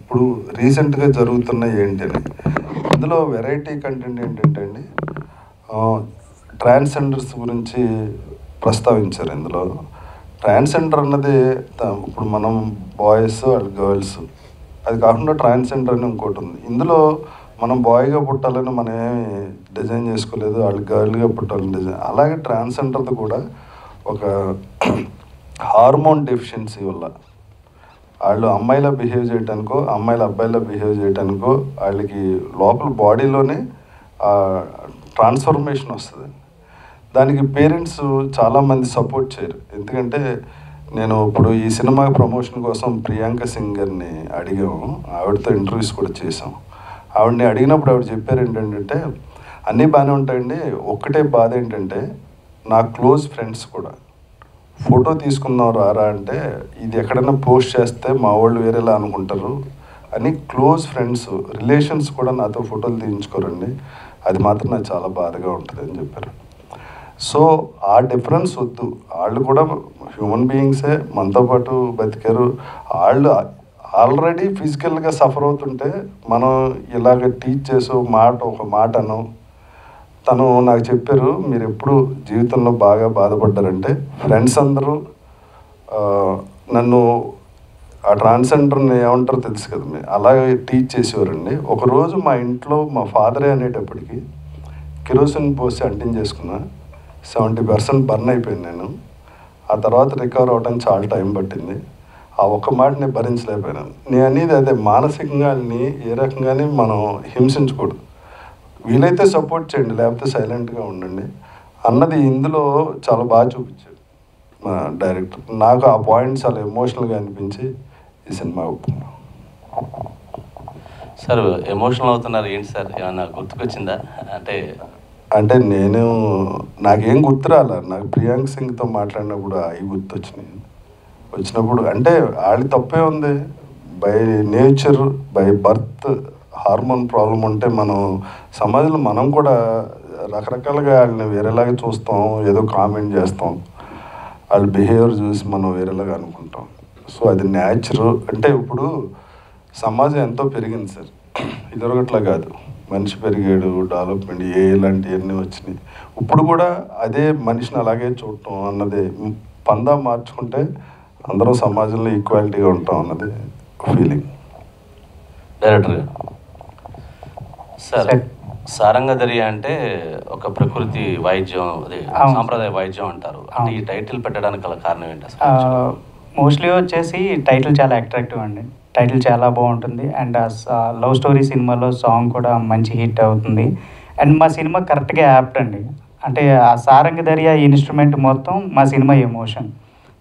ఇప్పుడు రీసెంట్గా జరుగుతున్న ఏంటని ఇందులో వెరైటీ కంటెంట్ ఏంటంటే అండి, ట్రాన్స్జెండర్స్ గురించి ప్రస్తావించారు. ఇందులో ట్రాన్స్జెండర్ అన్నది ఇప్పుడు మనం బాయ్స్ అండ్ గర్ల్స్, అది కాకుండా ట్రాన్స్జెండర్ అని ఇంకోటి ఉంది. ఇందులో మనం బాయ్గా పుట్టాలని మనం ఏమి డిజైన్ చేసుకోలేదు, వాళ్ళు గర్ల్గా పుట్టాలని డిజైన్. అలాగే ట్రాన్స్జెండర్ది కూడా ఒక హార్మోన్ డెఫిషియన్సీ వల్ల వాళ్ళు అమ్మాయిలా బిహేవ్ చేయడానికో, అమ్మాయిలు అబ్బాయిలా బిహేవ్ చేయడానికో వాళ్ళకి లోపల బాడీలోనే ట్రాన్స్ఫర్మేషన్ వస్తుంది. దానికి పేరెంట్స్ చాలామంది సపోర్ట్ చేయరు. ఎందుకంటే నేను ఇప్పుడు ఈ సినిమా ప్రమోషన్ కోసం ప్రియాంక సింగ్ గారిని అడిగాము, ఆవిడతో ఇంటర్వ్యూస్ కూడా చేసాం. ఆవిడని అడిగినప్పుడు ఆవిడ చెప్పారు ఏంటంటే అన్నీ బాగానే ఉంటాయండి, ఒక్కటే బాధ ఏంటంటే నా క్లోజ్ ఫ్రెండ్స్ కూడా ఫోటో తీసుకుందాం రారా అంటే ఇది ఎక్కడైనా పోస్ట్ చేస్తే మా వాళ్ళు వేరేలా అనుకుంటారు అని క్లోజ్ ఫ్రెండ్స్ రిలేషన్స్ కూడా నాతో ఫోటోలు తీయించుకోరండి, అది మాత్రం నాకు చాలా బాధగా ఉంటుంది అని చెప్పారు. సో ఆ డిఫరెన్స్ వద్దు, వాళ్ళు కూడా హ్యూమన్ బీయింగ్సే, మనతో పాటు బతికారు. వాళ్ళు ఆల్రెడీ ఫిజికల్గా సఫర్ అవుతుంటే మనం ఇలాగ టీచ్ చేసే ఒక మాటను తను నాకు చెప్పారు, మీరు ఎప్పుడు జీవితంలో బాగా బాధపడ్డారంటే ఫ్రెండ్స్ అందరూ నన్ను ఆ ట్రాన్స్జెండర్ని ఏమంటారో తెలుసు కదా మీరు, అలాగే టీచ్ చేసేవారండి. ఒకరోజు మా ఇంట్లో మా ఫాదరే అనేటప్పటికి కిరోసిన్ పోసి అంటించేసుకున్నా, 70% బర్న్ అయిపోయింది నేను. ఆ తర్వాత రికవర్ అవ్వడానికి చాలా టైం పట్టింది. ఆ ఒక్క మాట నేను భరించలేకపోయాను. నేను అనేది అదే, మానసికంగా ఏ రకంగానే మనం హింసించకూడదు, వీలైతే సపోర్ట్ చేయండి, లేకపోతే సైలెంట్గా ఉండండి అన్నది ఇందులో చాలా బాగా చూపించాడు మా డైరెక్టర్. నాకు ఆ పాయింట్ చాలా ఎమోషనల్గా అనిపించి ఈ సినిమా ఒప్పుకున్నాను. సార్ ఎమోషనల్ అవుతున్నారు ఏంటి సార్, ఏమన్నా గుర్తుకొచ్చిందా? అంటే నాకేం గుర్తురాలా, నాకు ప్రియాంక్ సింగ్తో మాట్లాడినప్పుడు అవి వచ్చినప్పుడు అంటే వాళ్ళకి తప్పే ఉంది, by nature by birth hormone problem ఉంటే మనం సమాజంలో మనం కూడా రకరకాలుగా వాళ్ళని వేరేలాగా చూస్తాం, ఏదో కామెంట్ చేస్తాం, వాళ్ళ బిహేవియర్ చూసి మనం వేరేలాగా అనుకుంటాం. సో అది న్యాచురల్. అంటే ఇప్పుడు సమాజం ఎంతో పెరిగింది సార్, ఇదొరగట్లా కాదు, మనిషి పెరిగాడు, డెవలప్మెంట్ ఇలాంటివన్నీ వచ్చినాయి. ఇప్పుడు కూడా అదే మనిషిని అలాగే చూడటం అన్నది పందా మార్చుకుంటే అందరూ సమాజంలో ఈక్వాలిటీగా ఉంటాం అన్నది ఫీలింగ్. డైరెక్టర్ సార్, సారంగధరి అంటే ఒక ప్రకృతి వాయిద్యం, అదే సాంప్రదాయ వాయిద్యం అంటారు. అంటే ఈ టైటిల్ పెట్టడానికి గల కారణం ఏంటి అసలు? మోస్ట్లీ వచ్చేసి టైటిల్ చాలా అట్రాక్టివ్ అండి, టైటిల్ చాలా బాగుంటుంది. అండ్ లవ్ స్టోరీ సినిమాలో సాంగ్ కూడా మంచి హిట్ అవుతుంది. అండ్ మా సినిమా కరెక్ట్గా యాప్ట్ అండి, అంటే ఆ సారంగధరి ఆ ఇన్స్ట్రుమెంట్ మొత్తం మా సినిమా ఎమోషన్.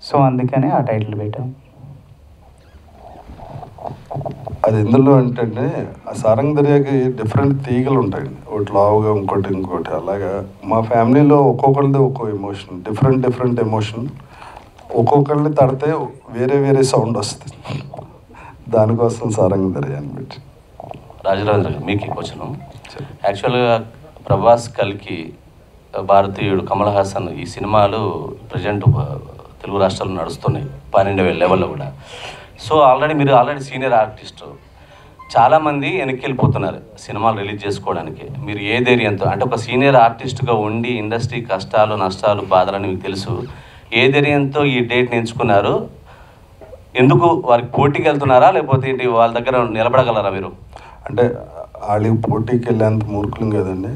సో అందుకనే ఆ టైటిల్ పెట్టాం. అది ఎందులో ఏంటంటే ఆ సారంగధరియాకి డిఫరెంట్ తీగలు ఉంటాయండి, ఒకటి లావుగా ఇంకోటి అలాగా. మా ఫ్యామిలీలో ఒక్కొక్కరిది ఒక్కో ఎమోషన్, డిఫరెంట్ ఎమోషన్, ఒక్కొక్కరిని తడితే వేరే సౌండ్ వస్తుంది, దానికోసం సారంగధరి అని పెట్టి. రాజరాజు మీకు క్వశ్చన్, యాక్చువల్గా ప్రభాస్, కల్కి, భారతీయుడు, కమల్ హాసన్ ఈ సినిమాలు ప్రజెంట్ తెలుగు రాష్ట్రాల్లో నడుస్తున్నాయి 12,000 లెవెల్లో కూడా. సో మీరు ఆల్రెడీ సీనియర్ ఆర్టిస్ట్, చాలామంది వెనక్కి వెళ్ళిపోతున్నారు సినిమాలు రిలీజ్ చేసుకోవడానికి. మీరు ఏ ధైర్యంతో, అంటే ఒక సీనియర్ ఆర్టిస్ట్గా ఉండి ఇండస్ట్రీ కష్టాలు నష్టాలు బాధలని మీకు తెలుసు, ఏ ధైర్యంతో ఈ డేట్ని ఎంచుకున్నారు? ఎందుకు వారికి పోటీకి వెళ్తున్నారా, లేకపోతే ఏంటి వాళ్ళ దగ్గర నిలబడగలరా మీరు? అంటే వాళ్ళకి పోటీకి వెళ్ళేంత మూర్ఖులం కదండి.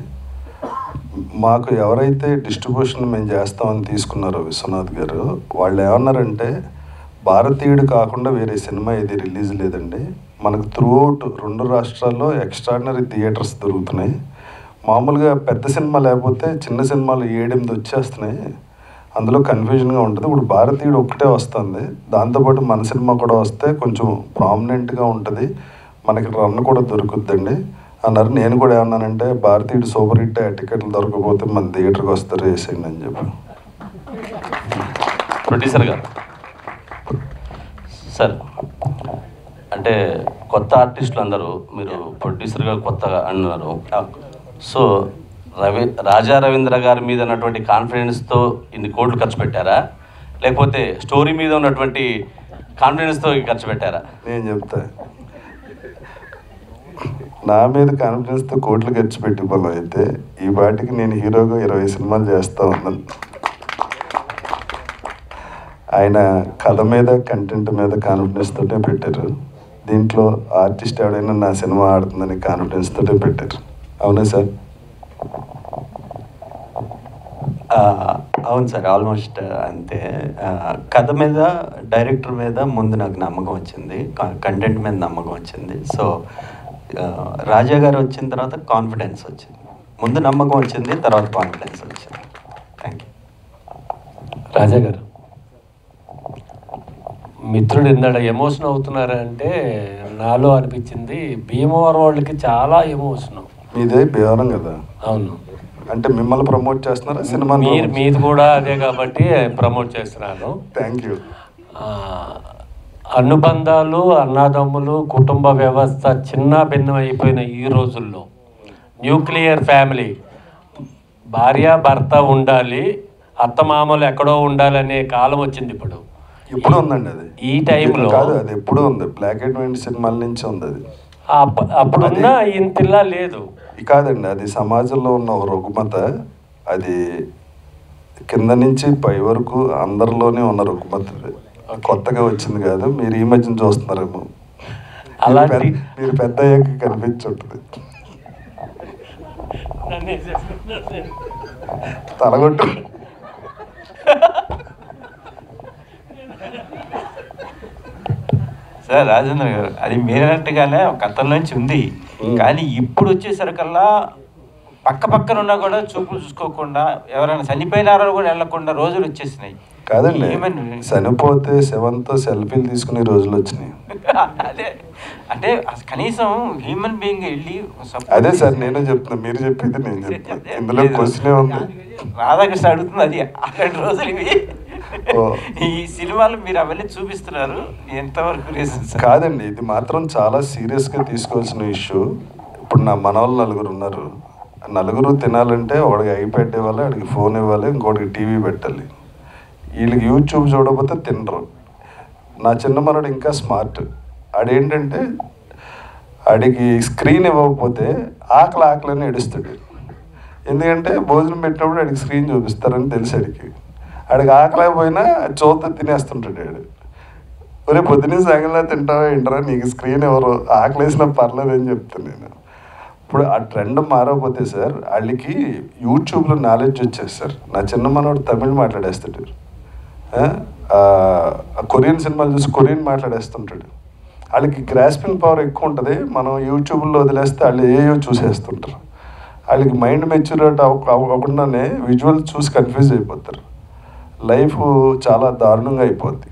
మాకు ఎవరైతే డిస్ట్రిబ్యూషన్ మేము చేస్తామని తీసుకున్నారో విశ్వనాథ్ గారు, వాళ్ళు ఏమన్నారంటే భారతీయుడు కాకుండా వేరే సినిమా ఏది రిలీజ్ లేదండి, మనకు త్రూఅవుట్ 2 రాష్ట్రాల్లో ఎక్స్ట్రాడినరీ థియేటర్స్ దొరుకుతున్నాయి, మామూలుగా పెద్ద సినిమా లేకపోతే చిన్న సినిమాలు 7-8 వచ్చేస్తున్నాయి, అందులో కన్ఫ్యూజన్గా ఉంటుంది, ఇప్పుడు భారతీయుడు ఒక్కటే వస్తుంది, దాంతోపాటు మన సినిమా కూడా వస్తే కొంచెం ప్రామినెంట్గా ఉంటుంది, మనకి రన్ కూడా దొరుకుద్దండి అన్నారు. నేను కూడా ఏమన్నానంటే భారతీయుడు సూపర్ హిట్, టికెట్లు దొరకకపోతే మన థియేటర్కి వస్తారు వేసేయండి అని చెప్పి. ప్రొడ్యూసర్ గారు సార్, అంటే కొత్త ఆర్టిస్టులు అందరూ మీరు ప్రొడ్యూసర్గా కొత్తగా అన్నారు. సో రాజా రవీంద్ర గారి మీద ఉన్నటువంటి కాన్ఫిడెన్స్తో ఇన్ని కోట్లు ఖర్చు పెట్టారా, లేకపోతే స్టోరీ మీద ఉన్నటువంటి కాన్ఫిడెన్స్తో ఖర్చు పెట్టారా? నేను చెప్తా, నా మీద కాన్ఫిడెన్స్తో కోట్లు ఖర్చు పెట్టి పనులు అయితే ఈ పాటికి నేను హీరోగా 20 సినిమాలు చేస్తూ ఉన్నాను. ఆయన కథ మీద కంటెంట్ మీద కాన్ఫిడెన్స్ తోటే పెట్టారు, దీంట్లో ఆర్టిస్ట్ ఎవడైనా నా సినిమా ఆడుతుందని కాన్ఫిడెన్స్ తోటే పెట్టారు. అవునా సార్? అవును సార్, ఆల్మోస్ట్ అంతే. కథ మీద, డైరెక్టర్ మీద ముందు నాకు నమ్మకం వచ్చింది, కంటెంట్ మీద నమ్మకం వచ్చింది. సో రాజా గారు వచ్చిన తర్వాత కాన్ఫిడెన్స్ వచ్చింది, ముందు నమ్మకం వచ్చింది, తర్వాత కాన్ఫిడెన్స్ వచ్చింది. Thank you. రాజా గారు, మిత్రుడు ఇందాక ఎమోషన్ అవుతున్నారా అంటే నాలో అనిపించింది భీమవరం వాళ్ళకి చాలా ఎమోషన్. మీదే భీమవరం కదా? అవును. అంటే మిమ్మల్ని ప్రమోట్ చేస్తున్నారా సినిమా? మీది కూడా అదే కాబట్టి ప్రమోట్ చేస్తున్నాను. Thank you. అనుబంధాలు, అన్నదమ్ములు, కుటుంబ వ్యవస్థ చిన్న భిన్నం అయిపోయిన ఈ రోజుల్లో న్యూక్లియర్ ఫ్యామిలీ, భార్య భర్త ఉండాలి, అత్తమామలు ఎక్కడో ఉండాలనే కాలం వచ్చింది ఇప్పుడు. ఇప్పుడు ఉందండి అది. ఈ టైంలో కాదు, అది ఎప్పుడు ఉంది. బ్లాక్ అండ్ వైట్ సినిమాల నుంచి ఉంది అది. అప్పుడున్న ఇంతిలా లేదు. కాదండి, అది సమాజంలో ఉన్న ఒక రుగ్మత. అది కింద నుంచి పై వరకు అందరిలోనే ఉన్న రుగ్మత. కొత్తగా వచ్చింది కాదు, మీరు ఈ మధ్యన చూస్తున్నారేమో. అలాంటి మీరు పెద్ద అయ్యాక కనిపించుంటుంది. తలగొట్టు. సార్ రాజేంద్ర గారు, అది మీరన్నట్టుగానే గతం నుంచి ఉంది. కానీ ఇప్పుడు వచ్చేసరికల్లా పక్క పక్కన ఉన్నా కూడా చూపులు చూసుకోకుండా ఎవరైనా చనిపోయినారో కూడా వెళ్ళకుండా రోజులు వచ్చేసినాయి. కాదండి, చనిపోతే శవంతో సెల్ఫీలు తీసుకునే రోజులు వచ్చినాయి. అదే అంటే కనీసం హ్యూమన్ బీయింగ్ వెళ్ళి అదే సార్ నేను చెప్తున్నా, మీరు చెప్పింది నేను చెప్తున్నా. ఇందులో క్వశ్చనే ఉంది. రాధాకృష్ణ అడుగుతుంది అది. అలాంటి రోజులు ఇవి. ఈ సినిమాలు మీరు అవన్నీ చూపిస్తున్నారు, ఎంతవరకు రీజన్? కాదండి, ఇది మాత్రం చాలా సీరియస్గా తీసుకోవాల్సిన ఇష్యూ. ఇప్పుడు నా మనవాళ్ళు నలుగురు ఉన్నారు. నలుగురు తినాలంటే ఒకడికి ఐప్యాడ్ ఇవ్వాలి, వాడికి ఫోన్ ఇవ్వాలి, ఇంకోటికి టీవీ పెట్టాలి. వీళ్ళకి యూట్యూబ్ చూడకపోతే తినరు. నా చిన్న మనోడు ఇంకా స్మార్ట్. ఆడేంటంటే ఆడికి స్క్రీన్ ఇవ్వకపోతే ఆకలి అని ఏడుస్తాడు. ఎందుకంటే భోజనం పెట్టినప్పుడు ఆడికి స్క్రీన్ చూపిస్తారని తెలిసి ఆడికి ఆకలేకపోయినా చూత తినేస్తుంటాడు. ఆడు ఒరే పొద్దున్నే సాయంగా తింటావా ఏంటరా, నీకు స్క్రీన్ ఎవరు, ఆకలేసినా పర్లేదు అని చెప్తాను నేను. ఇప్పుడు ఆ ట్రెండ్ మారకపోతే సార్ వాళ్ళకి యూట్యూబ్లో నాలెడ్జ్ వచ్చేది సార్. నా చిన్న మనోడు తమిళ్ మాట్లాడేస్తాడు, కొరియన్ సినిమాలు చూసి కొరియన్ మాట్లాడేస్తుంటాడు. వాళ్ళకి గ్రాస్పింగ్ పవర్ ఎక్కువ ఉంటుంది. మనం యూట్యూబ్లో వదిలేస్తే వాళ్ళు ఏయో చూసేస్తుంటారు. వాళ్ళకి మైండ్ మెచ్యూరిటీ అవ్వకుండానే విజువల్ చూసి కన్ఫ్యూజ్ అయిపోతారు. లైఫ్ చాలా దారుణంగా అయిపోద్ది.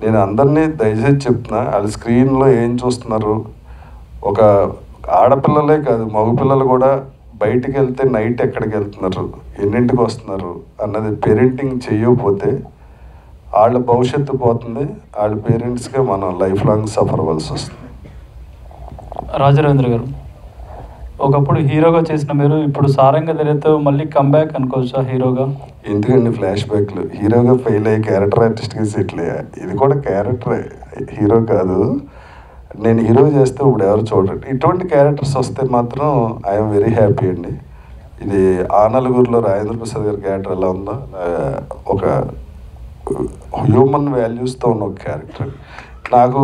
నేను అందరినీ దయచేసి చెప్తున్నా, వాళ్ళు స్క్రీన్లో ఏం చూస్తున్నారు. ఒక ఆడపిల్లలే కాదు, మగపిల్లలు కూడా బయటికి వెళ్తే నైట్ ఎక్కడికి వెళ్తున్నారు, ఎన్నింటికి వస్తున్నారు అన్నది పేరెంటింగ్ చేయకపోతే వాళ్ళ భవిష్యత్తు పోతుంది. వాళ్ళ పేరెంట్స్గా మనం లైఫ్ లాంగ్ సఫర్ అవ్వాల్సి వస్తుంది. రాజరేంద్ర గారు, ఒకప్పుడు హీరోగా చేసిన మీరు ఇప్పుడు సారంగ ధైర్యతో మళ్ళీ కంబ్యాక్ అనుకోవచ్చా హీరోగా? ఎందుకండి ఫ్లాష్ బ్యాక్లు? హీరోగా ఫెయిల్ అయ్యి క్యారెక్టర్ ఆర్టిస్ట్గా సెటిల్ అయ్యా. ఇది కూడా క్యారెక్టరే, హీరో కాదు. నేను హీరో చేస్తే ఇప్పుడు ఎవరు చూడండి. ఇటువంటి క్యారెక్టర్స్ వస్తే మాత్రం ఐఎమ్ వెరీ హ్యాపీ అండి. ఇది ఆ నలుగురిలో రాజేంద్ర ప్రసాద్ గారి క్యారెక్టర్ ఎలా ఉందో, ఒక హ్యూమన్ వాల్యూస్తో ఉన్న ఒక క్యారెక్టర్. నాకు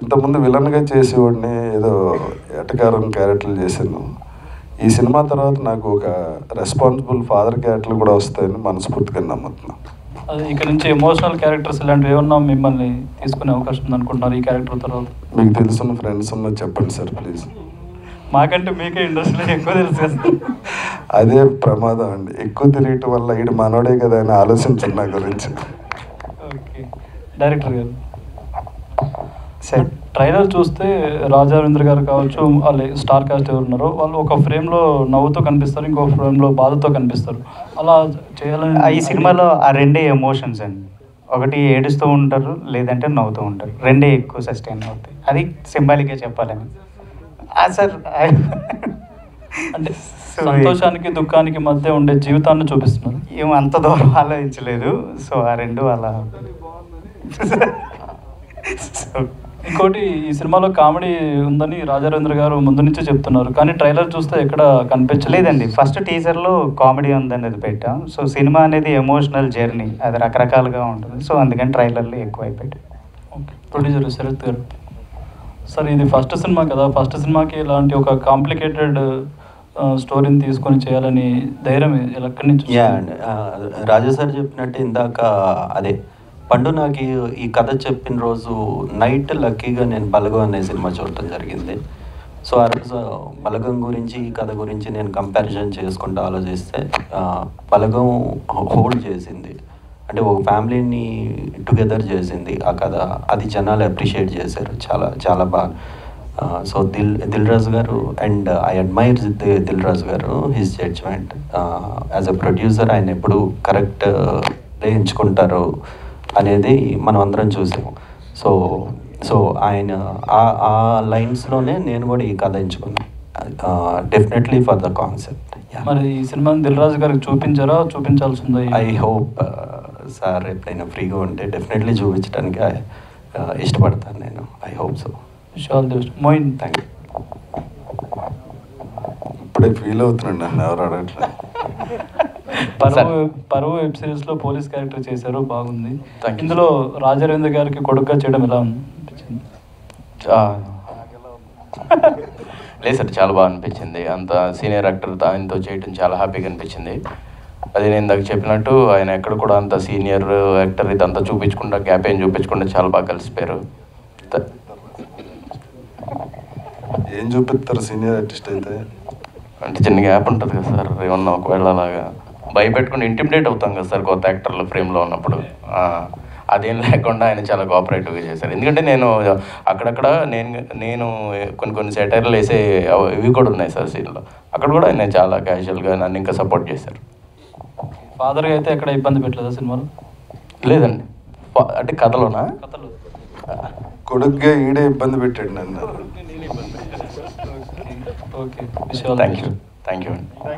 ఇంతకుముందు విలన్గా చేసేవాడిని, ఏదో ఎటకారం క్యారెక్టర్లు చేశాను. ఈ సినిమా తర్వాత నాకు ఒక రెస్పాన్సిబుల్ ఫాదర్ క్యారెక్టర్లు కూడా వస్తాయని మనస్ఫూర్తిగా నమ్ముతున్నాను. అది ఇక్కడ నుంచి ఎమోషనల్ క్యారెక్టర్స్ ఇలాంటివి ఏమన్నా మిమ్మల్ని తీసుకునే అవకాశం ఉంది అనుకుంటున్నారు ఈ క్యారెక్టర్ తర్వాత? మీకు తెలుసున్న ఫ్రెండ్స్ ఉన్న చెప్పండి సార్ ప్లీజ్. మాకంటే మీకే ఇండస్ట్రీలో ఎక్కువ తెలుసు. అదే ప్రమాదం అండి, ఎక్కువ తిరగటం వల్ల ఈడు మనోడే కదా అని ఆలోచించండి నా గురించి. ఓకే డైరెక్టర్ గారు, సార్ ట్రైలర్ చూస్తే రాజేంద్ర గారు కావచ్చు, వాళ్ళు స్టార్ కాస్ట్ ఎవరు ఉన్నారో వాళ్ళు ఒక ఫ్రేమ్లో నవ్వుతూ కనిపిస్తారు, ఇంకో ఫ్రేమ్లో బాధతో కనిపిస్తారు. అలా చేయాలని ఈ సినిమాలో ఆ రెండే ఎమోషన్స్ అండి. ఒకటి ఏడుస్తూ ఉంటారు, లేదంటే నవ్వుతూ ఉంటారు. రెండే ఎక్కువ సస్టైన్ అవుతాయి. అది సింబాలిక్గా చెప్పాలని సార్. అంటే సంతోషానికి దుఃఖానికి మధ్య ఉండే జీవితాన్ని చూపిస్తున్నారు. ఏమో అంత దూరం ఆలోచించలేదు. సో ఆ రెండు అలా. ఇంకోటి, ఈ సినిమాలో కామెడీ ఉందని రాజేంద్ర గారు ముందు నుంచే చెప్తున్నారు, కానీ ట్రైలర్ చూస్తే ఎక్కడ కనిపించలేదండి. ఫస్ట్ టీజర్లో కామెడీ ఉందనేది పెట్టాం. సో సినిమా అనేది ఎమోషనల్ జర్నీ, అది రకరకాలుగా ఉంటుంది. సో అందుకని ట్రైలర్లో ఎక్కువ అయిపోయాయి. ఓకే, ప్రొడ్యూసర్ శరత్ గారు, సార్ ఇది ఫస్ట్ సినిమా కదా, ఫస్ట్ సినిమాకి ఇలాంటి ఒక కాంప్లికేటెడ్ స్టోరీని తీసుకొని చేయాలని ధైర్యం ఎక్కడి నుంచి? యా అండి, రాజా సార్ చెప్పినట్టు ఇందాక అదే పండు నాకు ఈ కథ చెప్పిన రోజు నైట్ లక్కీగా నేను బలగం అనే సినిమా చూడటం జరిగింది. సో ఆ రోజు బలగం గురించి ఈ కథ గురించి నేను కంపారిజన్ చేసుకుంటూ ఆలోచిస్తే బలగం హోల్డ్ చేసింది. అంటే ఒక ఫ్యామిలీని టుగెదర్ చేసింది ఆ కథ. అది జనాలు అప్రిషియేట్ చేశారు చాలా చాలా బాగా. సో దిల్ రాజు గారు, and I admire Dil Raju గారు, his judgement as a producer. ఆయన ఎప్పుడు కరెక్ట్ ఎంచుకుంటారు అనేది మనం అందరం చూసాము. సో ఆయన ఆ లైన్స్లోనే నేను కూడా ఈ కథ ఎంచుకున్నాను, డెఫినెట్లీ ఫర్ ద కాన్సెప్ట్. మరి ఈ సినిమాని దిల్ రాజు గారికి చూపించారా, చూపించాల్సిందా? ఐ హోప్ సార్ ఎప్పుడైనా ఫ్రీగా ఉంటే డెఫినెట్లీ చూపించడానికి ఇష్టపడతాను నేను. I hope so. Moin, thank you. ఇప్పుడే ఫీల్ అవుతున్నాండి, నన్ను ఎవరు అడగట్లేదు. పరువు వెబ్ సిరీస్లో పోలీస్ క్యారెక్టర్ చేశారు, బాగుంది. ఇందులో రాజారవీంద్ర గారికి కొడుకుగా చేయడం ఎలా అనిపించింది? లేదు సార్, చాలా బాగా అనిపించింది. అంత సీనియర్ యాక్టర్ ఆయనతో చేయడం చాలా హ్యాపీగా అనిపించింది. అది నేను ఇందాక చెప్పినట్టు ఆయన ఎక్కడ కూడా అంత సీనియర్ యాక్టర్ ఇదంతా చూపించకుండా, గ్యాప్ ఏం చూపించకుండా చాలా బాగా కలిసిపోయారు. ఏం చూపిస్తారు సీనియర్ ఆర్టిస్ట్ అయితే? అంటే చిన్న గ్యాప్ ఉంటుంది కదా సార్, ఏమన్నా ఒకవేళ అలాగా భయపెట్టుకుని ఇంటిమిడేట్ అవుతాం కదా సార్ కొత్త యాక్టర్లు ఫ్రేమ్లో ఉన్నప్పుడు. అదేం లేకుండా ఆయన చాలా కోఆపరేటివ్గా చేశారు. ఎందుకంటే నేను అక్కడక్కడ నేను కొన్ని సెటైర్లు వేసే ఇవి కూడా ఉన్నాయి సార్ సీన్లో. అక్కడ కూడా ఆయన చాలా క్యాజువల్గా నన్ను ఇంకా సపోర్ట్ చేశారు. ఫాదర్గా అయితే ఎక్కడ ఇబ్బంది పెట్టలేదా సినిమాలో? లేదండి. అంటే కథలోనా? కొడుకుగా ఈడే ఇబ్బంది పెట్టాడు నన్ను. ఓకే, థ్యాంక్ యూ అండి.